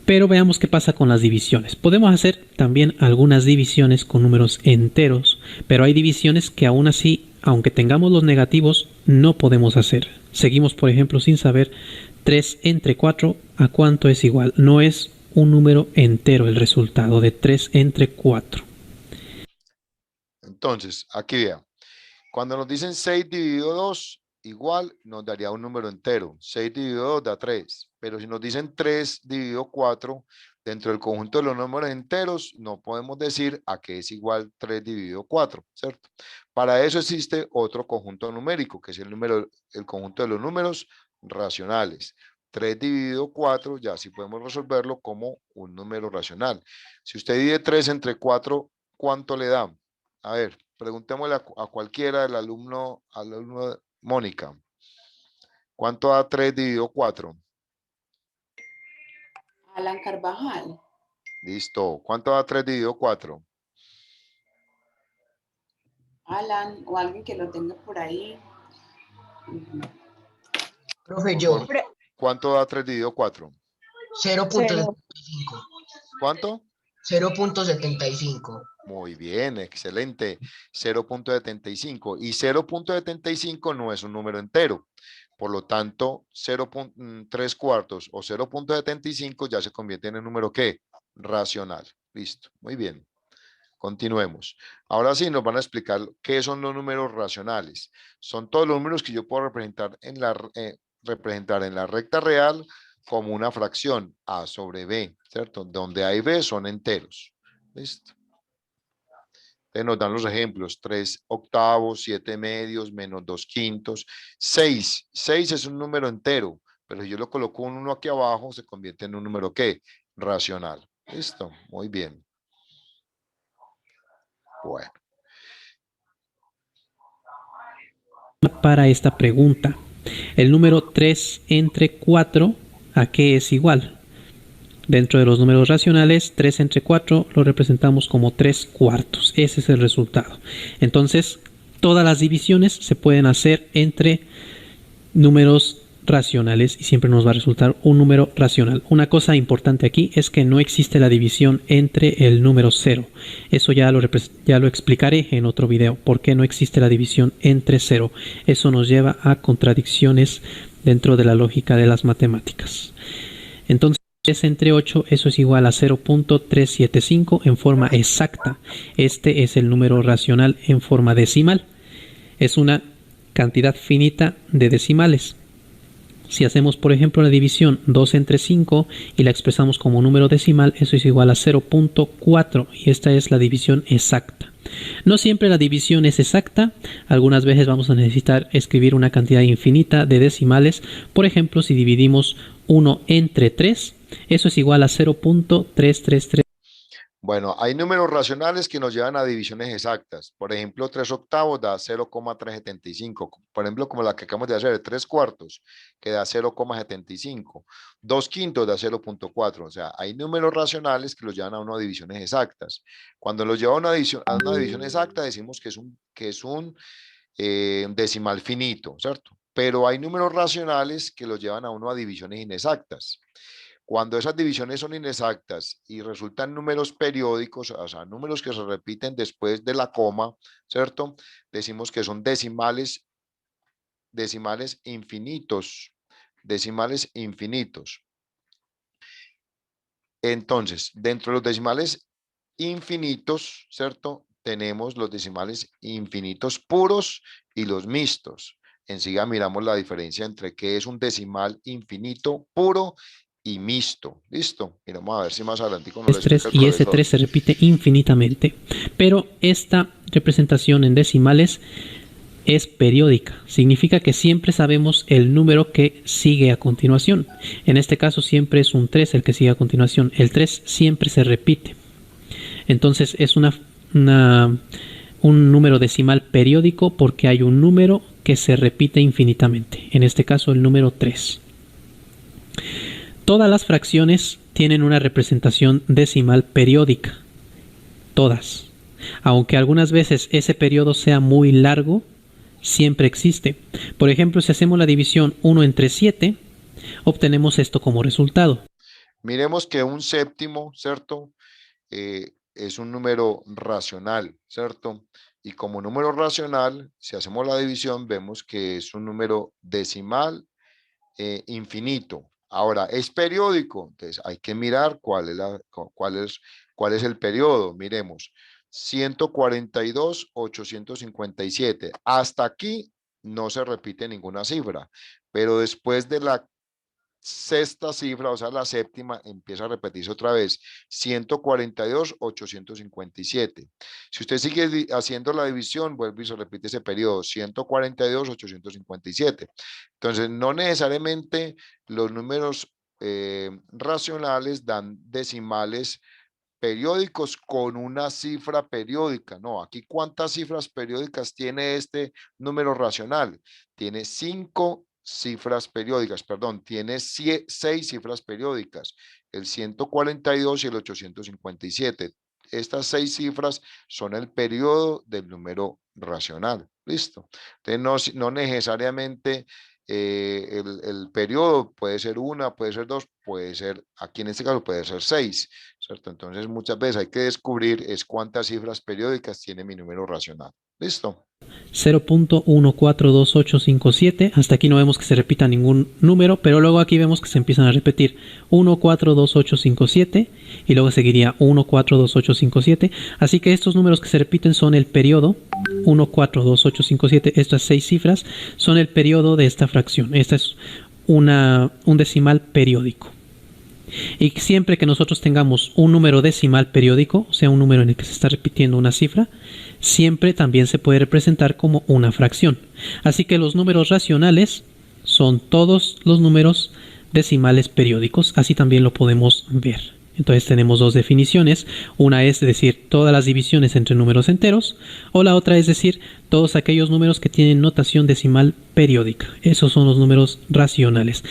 Pero veamos qué pasa con las divisiones. Podemos hacer también algunas divisiones con números enteros, pero hay divisiones que aún así, aunque tengamos los negativos, no podemos hacer. Seguimos, por ejemplo, sin saber 3 entre 4 a cuánto es igual. No es un número entero el resultado de 3 entre 4. Entonces, aquí vean. Cuando nos dicen 6 dividido 2, igual nos daría un número entero. 6 dividido 2 da 3. Pero si nos dicen 3 dividido 4, dentro del conjunto de los números enteros, no podemos decir a qué es igual 3 dividido 4, ¿cierto? Para eso existe otro conjunto numérico, que es el conjunto de los números racionales. 3 dividido 4, ya sí podemos resolverlo como un número racional. Si usted divide 3 entre 4, ¿cuánto le da? A ver, preguntémosle a cualquiera del alumno Mónica. ¿Cuánto da 3 dividido 4? Alan Carvajal. Listo. ¿Cuánto da 3 dividido 4? Alan o alguien que lo tenga por ahí. Profe, yo. ¿Cuánto da 3 dividido 4? 0.75. ¿Cuánto? 0.75. Muy bien, excelente. 0.75. Y 0.75 no es un número entero. Por lo tanto, 0.3 cuartos o 0.75 ya se convierte en un número ¿qué? Racional. Listo. Muy bien. Continuemos. Ahora sí nos van a explicar qué son los números racionales. Son todos los números que yo puedo representar en la recta real como una fracción A sobre B, ¿cierto? Donde A y B son enteros. ¿Listo? Entonces nos dan los ejemplos, 3 octavos, 7 medios, menos 2 quintos, 6. 6 es un número entero, pero si yo lo coloco un 1 aquí abajo, se convierte en un número ¿qué? Racional. ¿Listo? Muy bien. Bueno. Para esta pregunta, el número 3 entre 4, ¿a qué es igual? Dentro de los números racionales, 3 entre 4 lo representamos como 3 cuartos. Ese es el resultado. Entonces, todas las divisiones se pueden hacer entre números racionales y siempre nos va a resultar un número racional. Una cosa importante aquí es que no existe la división entre el número 0. Eso ya lo explicaré en otro video. ¿Por qué no existe la división entre 0? Eso nos lleva a contradicciones dentro de la lógica de las matemáticas. Entonces, 3 entre 8, eso es igual a 0.375 en forma exacta. Este es el número racional en forma decimal. Es una cantidad finita de decimales. Si hacemos, por ejemplo, la división 2 entre 5 y la expresamos como número decimal, eso es igual a 0.4 y esta es la división exacta. No siempre la división es exacta, algunas veces vamos a necesitar escribir una cantidad infinita de decimales. Por ejemplo, si dividimos 1 entre 3, eso es igual a 0.333. Bueno, hay números racionales que nos llevan a divisiones exactas. Por ejemplo, 3 octavos da 0,375. Por ejemplo, como la que acabamos de hacer, 3 cuartos, que da 0,75. 2 quintos da 0.4. O sea, hay números racionales que los llevan a unas divisiones exactas. Cuando los lleva a una división exacta, decimos que es un decimal finito, ¿cierto? Pero hay números racionales que los llevan a uno a divisiones inexactas. Cuando esas divisiones son inexactas y resultan números periódicos, o sea, números que se repiten después de la coma, ¿cierto? Decimos que son decimales infinitos, decimales infinitos. Entonces, dentro de los decimales infinitos, ¿cierto? Tenemos los decimales infinitos puros y los mixtos. Enseguida miramos la diferencia entre qué es un decimal infinito puro y mixto. ¿Listo? Y vamos a ver si más adelante con Es 3 y ese 3 se repite infinitamente. Pero esta representación en decimales es periódica. Significa que siempre sabemos el número que sigue a continuación. En este caso siempre es un 3 el que sigue a continuación. El 3 siempre se repite. Entonces es un número decimal periódico porque hay un número que se repite infinitamente. En este caso el número 3. Todas las fracciones tienen una representación decimal periódica. Todas. Aunque algunas veces ese periodo sea muy largo, siempre existe. Por ejemplo, si hacemos la división 1 entre 7, obtenemos esto como resultado. Miremos que un séptimo, ¿cierto? Es un número racional, ¿cierto? Y como número racional, si hacemos la división, vemos que es un número decimal infinito. Ahora, es periódico, entonces hay que mirar cuál es el periodo. Miremos, 142, 857. Hasta aquí no se repite ninguna cifra, pero después de la sexta cifra, o sea, la séptima, empieza a repetirse otra vez, 142,857. Si usted sigue haciendo la división, vuelve y se repite ese periodo, 142,857. Entonces, no necesariamente los números racionales dan decimales periódicos con una cifra periódica. No, aquí ¿cuántas cifras periódicas tiene este número racional? Tiene 5 cifras periódicas, perdón, tiene 6 cifras periódicas, el 142 y el 857. Estas 6 cifras son el periodo del número racional. ¿Listo? Entonces, no necesariamente el periodo puede ser 1, puede ser 2, puede ser, aquí en este caso puede ser 6, ¿cierto? Entonces, muchas veces hay que descubrir es cuántas cifras periódicas tiene mi número racional. ¿Listo? 0.142857, hasta aquí no vemos que se repita ningún número, pero luego aquí vemos que se empiezan a repetir 142857 y luego seguiría 142857, así que estos números que se repiten son el periodo 142857, estas 6 cifras son el periodo de esta fracción. Esta es un decimal periódico. Y siempre que nosotros tengamos un número decimal periódico, o sea, un número en el que se está repitiendo una cifra, siempre también se puede representar como una fracción. Así que los números racionales son todos los números decimales periódicos, así también lo podemos ver. Entonces tenemos dos definiciones, una es decir todas las divisiones entre números enteros, o la otra es decir todos aquellos números que tienen notación decimal periódica. Esos son los números racionales.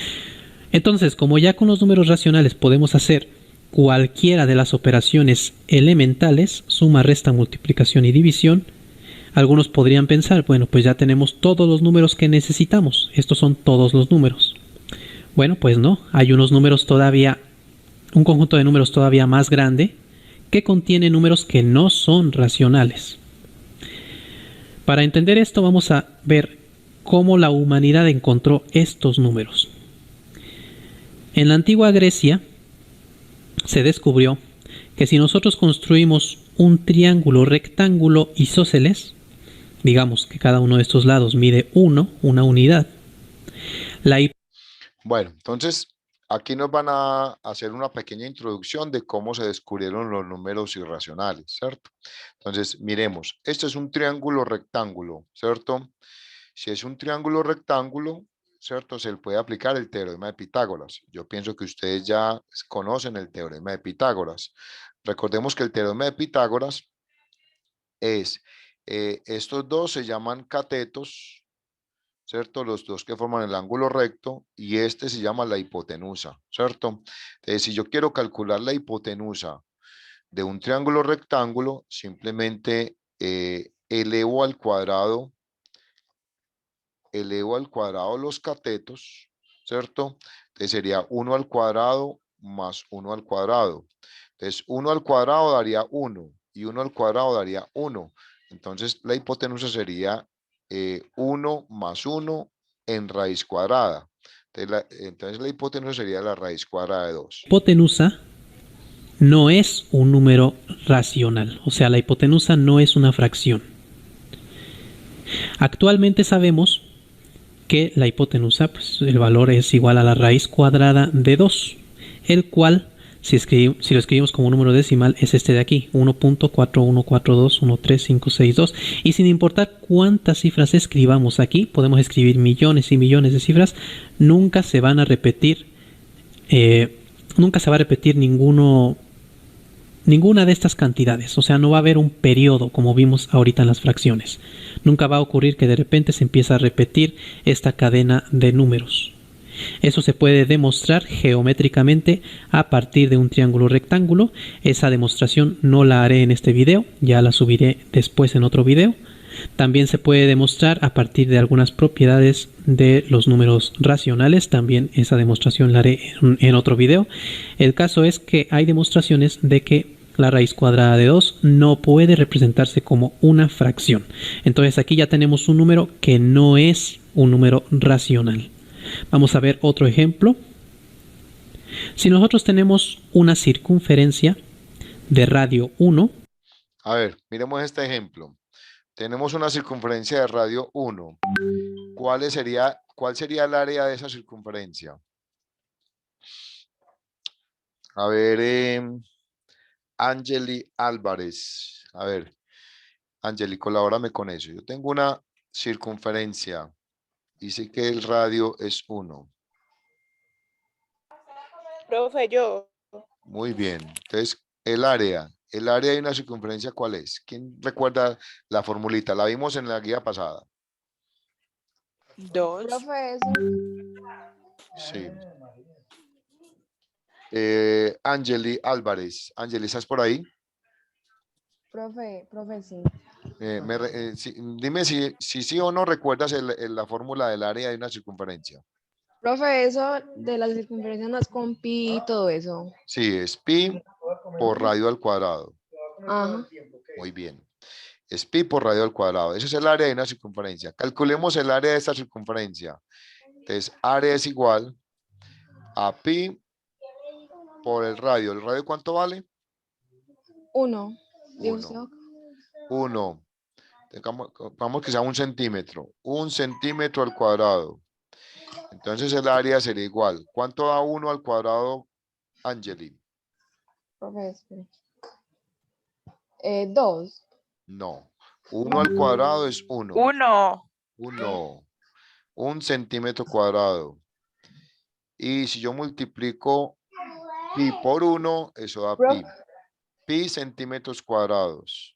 Entonces, como ya con los números racionales podemos hacer cualquiera de las operaciones elementales, suma, resta, multiplicación y división, algunos podrían pensar, bueno, pues ya tenemos todos los números que necesitamos. Estos son todos los números. Bueno, pues no, hay unos números todavía, un conjunto de números todavía más grande que contiene números que no son racionales. Para entender esto vamos a ver cómo la humanidad encontró estos números. En la antigua Grecia se descubrió que si nosotros construimos un triángulo rectángulo isósceles, digamos que cada uno de estos lados mide 1, una unidad. Bueno, entonces aquí nos van a hacer una pequeña introducción de cómo se descubrieron los números irracionales, ¿cierto? Entonces, miremos, este es un triángulo rectángulo, ¿cierto? Si es un triángulo rectángulo, ¿cierto? Se le puede aplicar el teorema de Pitágoras. Yo pienso que ustedes ya conocen el teorema de Pitágoras. Recordemos que el teorema de Pitágoras es, estos dos se llaman catetos, ¿cierto? Los dos que forman el ángulo recto, y este se llama la hipotenusa, ¿cierto? Entonces, si yo quiero calcular la hipotenusa de un triángulo rectángulo, simplemente elevo al cuadrado los catetos, ¿cierto? Entonces sería 1 al cuadrado más 1 al cuadrado. Entonces 1 al cuadrado daría 1 y 1 al cuadrado daría 1. Entonces la hipotenusa sería 1 más 1 en raíz cuadrada. Entonces la hipotenusa sería la raíz cuadrada de 2. Hipotenusa no es un número racional, o sea, la hipotenusa no es una fracción. Actualmente sabemos que la hipotenusa, pues, el valor es igual a la raíz cuadrada de 2, el cual, si lo escribimos como número decimal, es este de aquí, 1.4142135662. Y sin importar cuántas cifras escribamos aquí, podemos escribir millones y millones de cifras, nunca se van a repetir, nunca se va a repetir ninguna de estas cantidades. O sea, no va a haber un periodo como vimos ahorita en las fracciones. Nunca va a ocurrir que de repente se empiece a repetir esta cadena de números. Eso se puede demostrar geométricamente a partir de un triángulo rectángulo. Esa demostración no la haré en este video, ya la subiré después en otro video. También se puede demostrar a partir de algunas propiedades de los números racionales. También esa demostración la haré en otro video. El caso es que hay demostraciones de que la raíz cuadrada de 2 no puede representarse como una fracción. Entonces aquí ya tenemos un número que no es un número racional. Vamos a ver otro ejemplo. Si nosotros tenemos una circunferencia de radio 1. A ver, miremos este ejemplo. Tenemos una circunferencia de radio 1 ¿cuál sería el área de esa circunferencia? A ver, Angeli Álvarez. A ver, Angeli, colabórame con eso. Yo tengo una circunferencia y sé que el radio es 1. Profe, yo. Muy bien. Entonces, el área de una circunferencia, ¿cuál es? ¿Quién recuerda la formulita? La vimos en la guía pasada. 2. Profe, eso. Sí. Angeli Álvarez. Angeli, ¿estás por ahí? Profe, sí. Dime si sí o no recuerdas la fórmula del área de una circunferencia. Profe, eso de la circunferencia no es con pi y todo eso. Sí, es pi por radio al cuadrado. Ajá. Muy bien. Es pi por radio al cuadrado. Ese es el área de una circunferencia. Calculemos el área de esta circunferencia. Entonces, área es igual a pi por el radio. ¿El radio cuánto vale? 1. 1. Vamos que sea 1 centímetro. 1 centímetro al cuadrado. Entonces el área sería igual. ¿Cuánto da 1 al cuadrado, Angeli? Profe, espere. 2. No. 1 al cuadrado es 1. 1. 1. 1 centímetro cuadrado. Y si yo multiplico pi por 1, eso da pi. Pi centímetros cuadrados.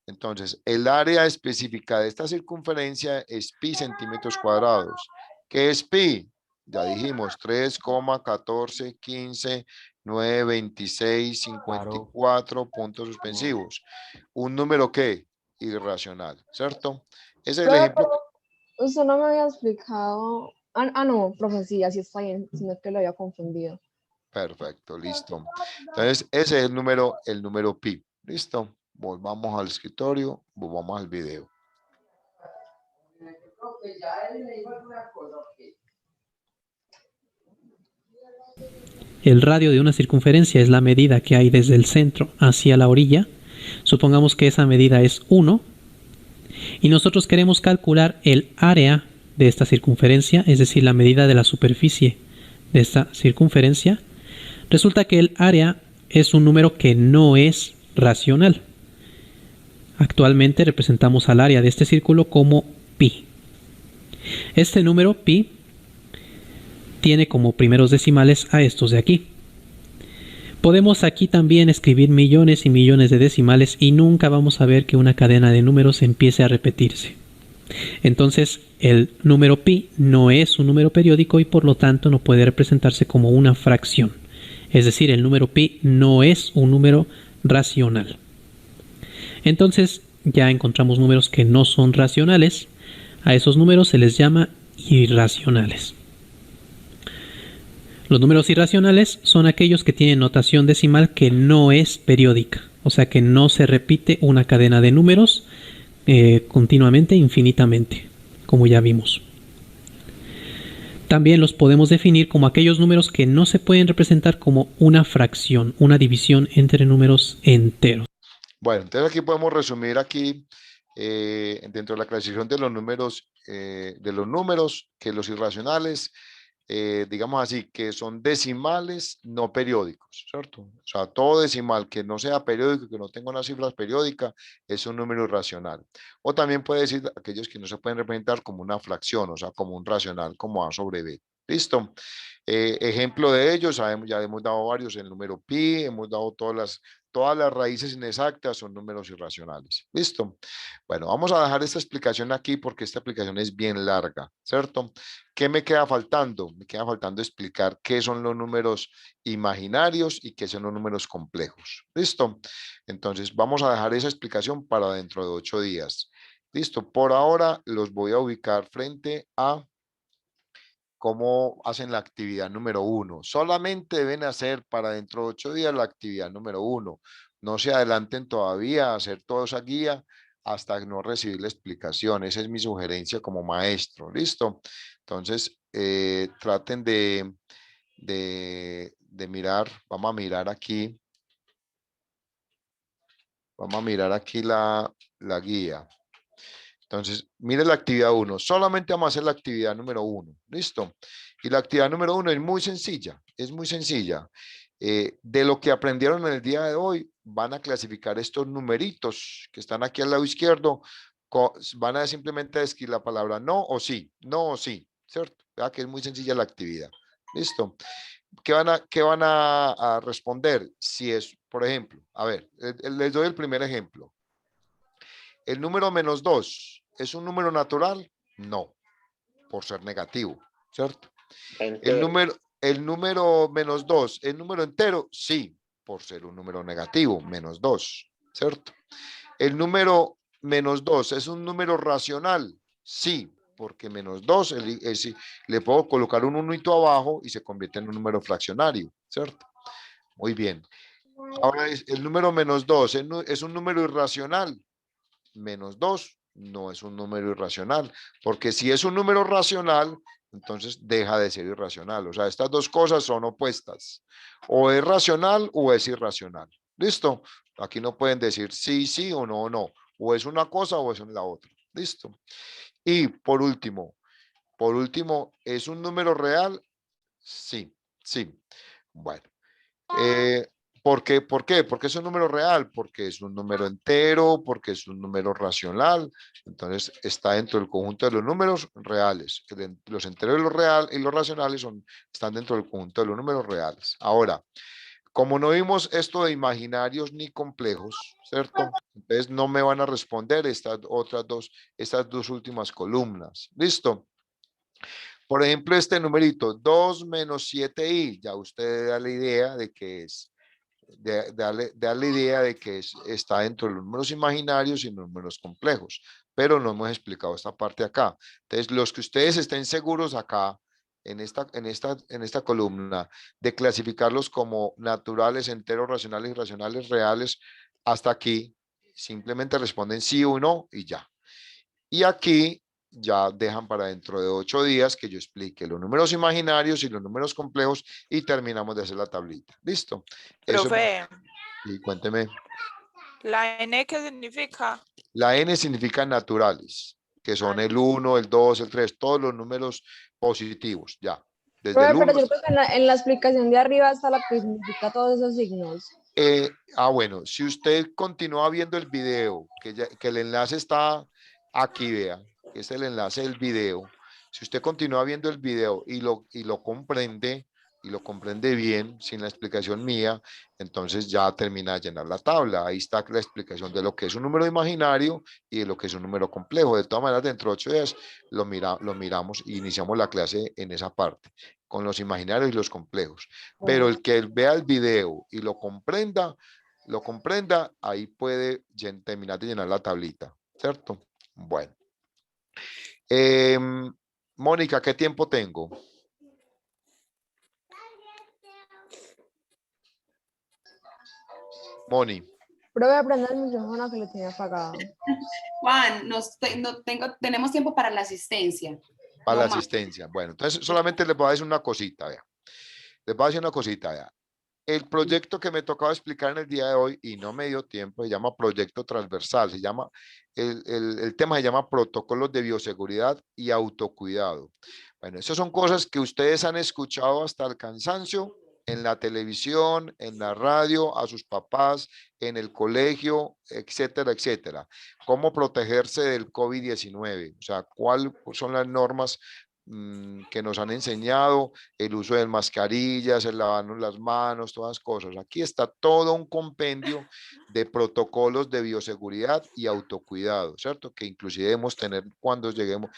Entonces, el área específica de esta circunferencia es pi centímetros cuadrados. ¿Qué es pi? Ya dijimos, 3,14, 15, 9, 26, 54 puntos suspensivos. ¿Un número qué? Irracional, ¿cierto? Ese es el ejemplo. Usted no me había explicado. No, profe, sí, así está bien, sino que lo había confundido. Perfecto, listo. Entonces, ese es el número pi. ¿Listo? Volvamos al escritorio, volvamos al video. El radio de una circunferencia es la medida que hay desde el centro hacia la orilla. Supongamos que esa medida es 1. Y nosotros queremos calcular el área de esta circunferencia, es decir, la medida de la superficie de esta circunferencia. Resulta que el área es un número que no es racional. Actualmente representamos al área de este círculo como pi. Este número pi tiene como primeros decimales a estos de aquí. Podemos aquí también escribir millones y millones de decimales y nunca vamos a ver que una cadena de números empiece a repetirse. Entonces, el número pi no es un número periódico y por lo tanto no puede representarse como una fracción. Es decir, el número pi no es un número racional. Entonces, ya encontramos números que no son racionales. A esos números se les llama irracionales. Los números irracionales son aquellos que tienen notación decimal que no es periódica, o sea que no se repite una cadena de números continuamente, infinitamente, como ya vimos. También los podemos definir como aquellos números que no se pueden representar como una fracción, una división entre números enteros. Bueno, entonces aquí podemos resumir aquí dentro de la clasificación de los números, que los irracionales, digamos así, que son decimales no periódicos, ¿cierto? O sea, todo decimal que no sea periódico, que no tenga unas cifras periódicas, es un número irracional. O también puede decir aquellos que no se pueden representar como una fracción, o sea, como un racional, como A sobre B. ¿Listo? Ejemplo de ellos, ya hemos dado varios, el número pi, hemos dado todas las raíces inexactas son números irracionales. ¿Listo? Bueno, vamos a dejar esta explicación aquí porque esta explicación es bien larga, ¿cierto? ¿Qué me queda faltando? Me queda faltando explicar qué son los números imaginarios y qué son los números complejos. ¿Listo? Entonces, vamos a dejar esa explicación para dentro de 8 días. ¿Listo? Por ahora los voy a ubicar frente a cómo hacen la actividad número 1. Solamente deben hacer para dentro de 8 días la actividad número 1. No se adelanten todavía a hacer toda esa guía hasta no recibir la explicación. Esa es mi sugerencia como maestro. ¿Listo? Entonces, traten de mirar. Vamos a mirar aquí. Vamos a mirar aquí la guía. Entonces, mire la actividad 1. Solamente vamos a hacer la actividad número 1. ¿Listo? Y la actividad número 1 es muy sencilla. Es muy sencilla. De lo que aprendieron en el día de hoy, van a clasificar estos numeritos que están aquí al lado izquierdo. Van a simplemente escribir la palabra no o sí. No o sí. ¿Cierto? Vea que es muy sencilla la actividad. ¿Listo? ¿Qué van a responder? Si es, por ejemplo, a ver, les doy el primer ejemplo. ¿El número -2 es un número natural? No, por ser negativo, ¿cierto? El número -2 ¿es número entero? Sí, por ser un número negativo, -2, ¿cierto? ¿El número -2 es un número racional? Sí, porque -2 le puedo colocar un unito abajo y se convierte en un número fraccionario, ¿cierto? Muy bien. Ahora, el número -2 es un número irracional. -2 no es un número irracional, porque si es un número racional, entonces deja de ser irracional. O sea, estas dos cosas son opuestas. O es racional o es irracional. ¿Listo? Aquí no pueden decir sí, sí o no, no. O es una cosa o es la otra. ¿Listo? Y por último, ¿es un número real? Sí, sí. Bueno. ¿Por qué? Porque es un número real, porque es un número entero, porque es un número racional. Entonces está dentro del conjunto de los números reales. Los enteros y los racionales están dentro del conjunto de los números reales. Ahora, como no vimos esto de imaginarios ni complejos, ¿cierto? Entonces no me van a responder estas dos últimas columnas. ¿Listo? Por ejemplo, este numerito, 2 menos 7i, ya usted da la idea de que es. Darle idea de que está dentro de los números imaginarios y los números complejos, pero no hemos explicado esta parte acá. Entonces, los que ustedes estén seguros acá, en esta columna, de clasificarlos como naturales, enteros, racionales, irracionales, reales, hasta aquí, simplemente responden sí o no y ya. Y aquí ya dejan para dentro de 8 días que yo explique los números imaginarios y los números complejos y terminamos de hacer la tablita. ¿Listo? Profe. Y cuénteme. ¿La N qué significa? La N significa naturales, que son el 1, el 2, el 3, todos los números positivos, ya. Desde Profe, el 1. pero yo creo que en la explicación de arriba está la que significa todos esos signos. Bueno, si usted continúa viendo el video, que el enlace está aquí, vea, que es el enlace del video. Si usted continúa viendo el video y lo comprende bien, sin la explicación mía, entonces ya termina de llenar la tabla. Ahí está la explicación de lo que es un número imaginario y de lo que es un número complejo. De todas maneras, dentro de 8 días lo miramos y iniciamos la clase en esa parte, con los imaginarios y los complejos. Pero el que vea el video y lo comprenda, ahí puede terminar de llenar la tablita, ¿cierto? Bueno. Mónica, ¿qué tiempo tengo? Moni. Profe, aprenda el micrófono que lo tenía apagado. Juan, tenemos tiempo para la asistencia. Para la asistencia. Bueno, entonces solamente les voy a decir una cosita, vea. Les voy a decir una cosita, vea. El proyecto que me tocaba explicar en el día de hoy y no me dio tiempo, se llama proyecto transversal, el tema se llama protocolos de bioseguridad y autocuidado. Bueno, esas son cosas que ustedes han escuchado hasta el cansancio en la televisión, en la radio, a sus papás, en el colegio, etcétera, etcétera. Cómo protegerse del COVID-19, o sea, cuáles son las normas que nos han enseñado, el uso de mascarillas, el lavarnos las manos, todas las cosas. Aquí está todo un compendio de protocolos de bioseguridad y autocuidado, ¿cierto? Que inclusive debemos tener cuando lleguemos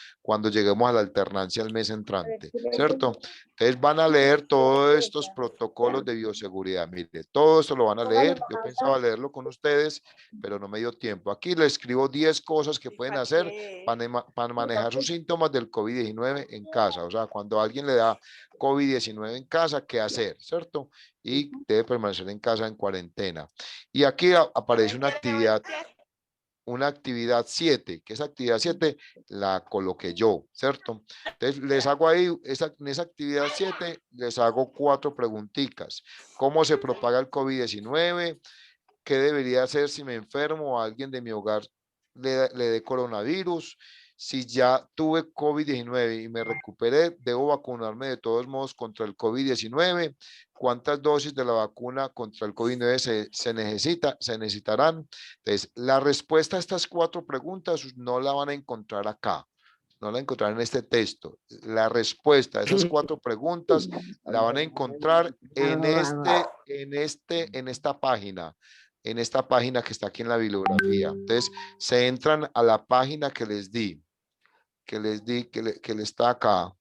a la alternancia el mes entrante, ¿cierto? Entonces van a leer todos estos protocolos de bioseguridad. Mire, todo esto lo van a leer. Yo pensaba leerlo con ustedes, pero no me dio tiempo. Aquí les escribo 10 cosas que pueden hacer para manejar sus síntomas del COVID-19 en casa. O sea, cuando a alguien le da COVID-19 en casa, ¿qué hacer? ¿Cierto? Y debe permanecer en casa en cuarentena. Y aquí aparece una actividad 7, que esa actividad 7 la coloqué yo, ¿cierto? Entonces les hago ahí, en esa actividad 7, les hago 4 preguntitas. ¿Cómo se propaga el COVID-19? ¿Qué debería hacer si me enfermo o alguien de mi hogar le dé coronavirus. Si ya tuve COVID-19 y me recuperé, debo vacunarme de todos modos contra el COVID-19. ¿Cuántas dosis de la vacuna contra el COVID-19 se necesitarán? Entonces, la respuesta a estas 4 preguntas no la van a encontrar acá. No la encontrarán en este texto. La respuesta a esas 4 preguntas la van a encontrar en esta página. En esta página que está aquí en la bibliografía. Entonces, se entran a la página que les di, que le está acá.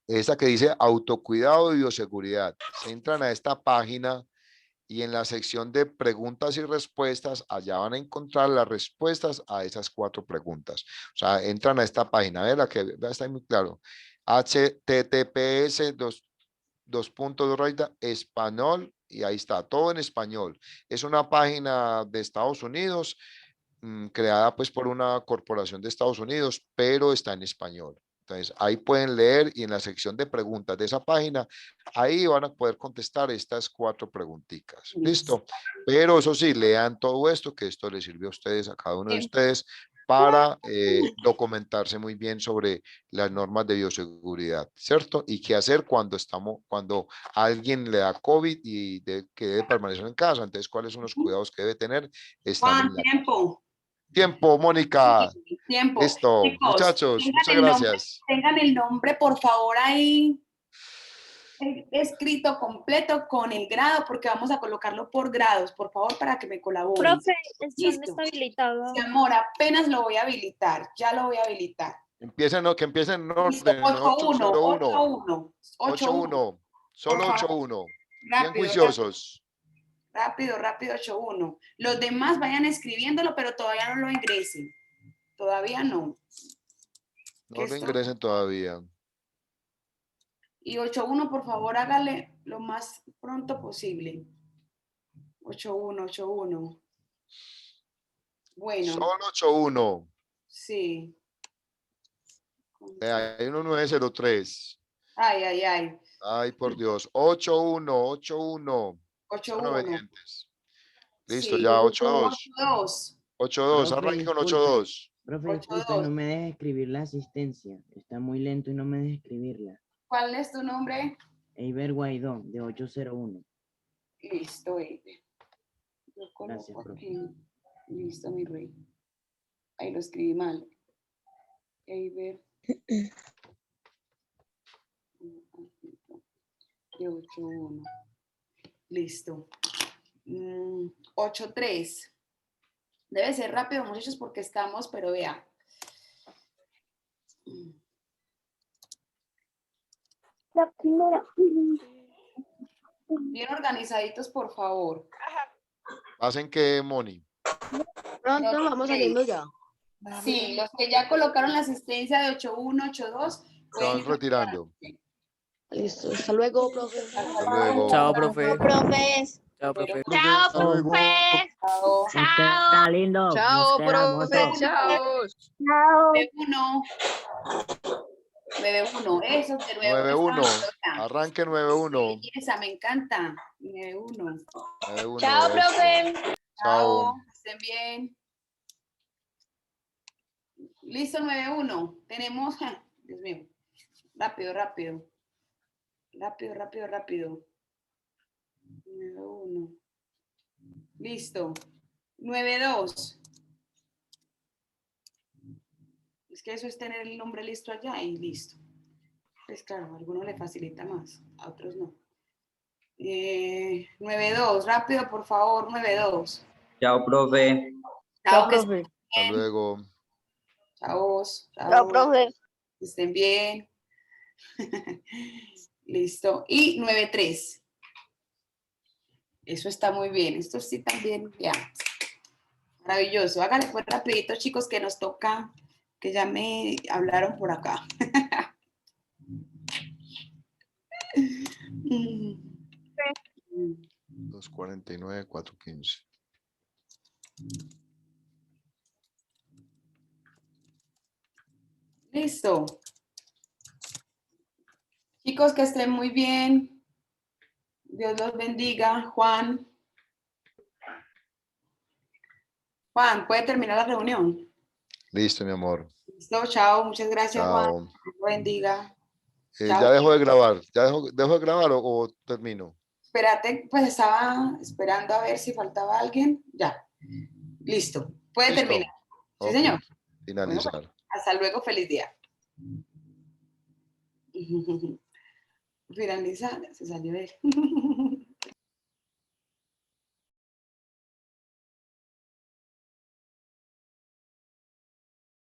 Esa que dice autocuidado y bioseguridad. Se entran a esta página y en la sección de preguntas y respuestas, allá van a encontrar las respuestas a esas 4 preguntas. O sea, entran a esta página, ¿verdad? Que está muy claro. https español, y ahí está, todo en español. Es una página de Estados Unidos, creada pues por una corporación de Estados Unidos, pero está en español. Entonces, ahí pueden leer y en la sección de preguntas de esa página, ahí van a poder contestar estas 4 preguntitas. ¿Listo? Pero eso sí, lean todo esto, que esto les sirve a ustedes, a cada uno de ustedes, para documentarse muy bien sobre las normas de bioseguridad, ¿cierto? Y qué hacer cuando alguien le da COVID y que debe permanecer en casa. Entonces, ¿cuáles son los cuidados que debe tener? Juan, tiempo. Tiempo, Mónica. Sí, tiempo. Listo. Chicos, Muchachos, muchas gracias. Tengan el nombre, por favor, ahí escrito completo con el grado, porque vamos a colocarlo por grados, por favor, para que me colaboren. Profe, el Zoom no está habilitado. Mi amor, apenas lo voy a habilitar, ya lo voy a habilitar. Que empiecen en orden. 8-1. 8-1. Solo 8-1. Bien Rápido, juiciosos. Rápido, 8-1. Los demás vayan escribiéndolo, pero todavía no lo ingresen. Todavía no. No lo ingresen todavía. Y 8-1, por favor, hágale lo más pronto posible. 8-1, 8-1. Bueno. Solo 8-1. Sí. Hay uno 903. Ay. Ay, por Dios. 8-1, 8-1. 8-1. Listo, Sí, ya 8-2. 8-2. 8-2, arranque con 8-2. Profe, disculpe, no me deja escribir la asistencia. Está muy lento y no me deja escribirla. ¿Cuál es tu nombre? Eiber Guaidó, de 801. Listo, Eiber. Yo Gracias, coloco profe. aquí. Listo, mi rey. Ahí lo escribí mal. Eiber. De 8-1. Listo. 8-3. Debe ser rápido, muchachos, porque estamos, pero vea. La primera. Bien organizaditos, por favor. ¿Hacen qué, Moni? Pronto vamos saliendo ya. Sí, los que ya colocaron la asistencia de 8-1, 8-2. Se van retirando. Listo, hasta luego, profe. Hasta luego. Chao, profe. Profes. Chao, profe. Chao, Hasta luego. profe. Chao. Está lindo. Chao, Nos quedamos profe. dos. Chao. Chao. 9-1. Eso de 9-1. Arranque 9-1. Esa me encanta. 9-1. 9-1. Chao, profe. Chao. Estén bien. Listo, 9-1. Tenemos, Dios mío. Rápido. 9-1. Listo. 9-2. Es que eso es tener el nombre listo allá y listo. Pues claro, a algunos le facilita más, a otros no. 9-2, rápido, por favor, 9-2. Chao, profe. Chao, profe. Hasta luego. Chao. Chao, profe. Que estén bien. Listo. Y 9-3. Eso está muy bien. Esto sí también, ya. Maravilloso. Háganle pues rapidito, chicos, que nos toca, que ya me hablaron por acá. 249, 415. Listo. Chicos, que estén muy bien. Dios los bendiga. Juan. Juan, ¿puede terminar la reunión? Listo, mi amor. Listo, chao. Muchas gracias, Juan. Chao. Dios lo bendiga. Ya dejo de grabar. ¿Ya dejo de grabar o termino? Espérate, pues estaba esperando a ver si faltaba alguien. Ya. Listo. Puede Listo. terminar. Sí, Ok. señor. Finalizar. Bueno, hasta luego. Feliz día. Finalizar. Se salió él.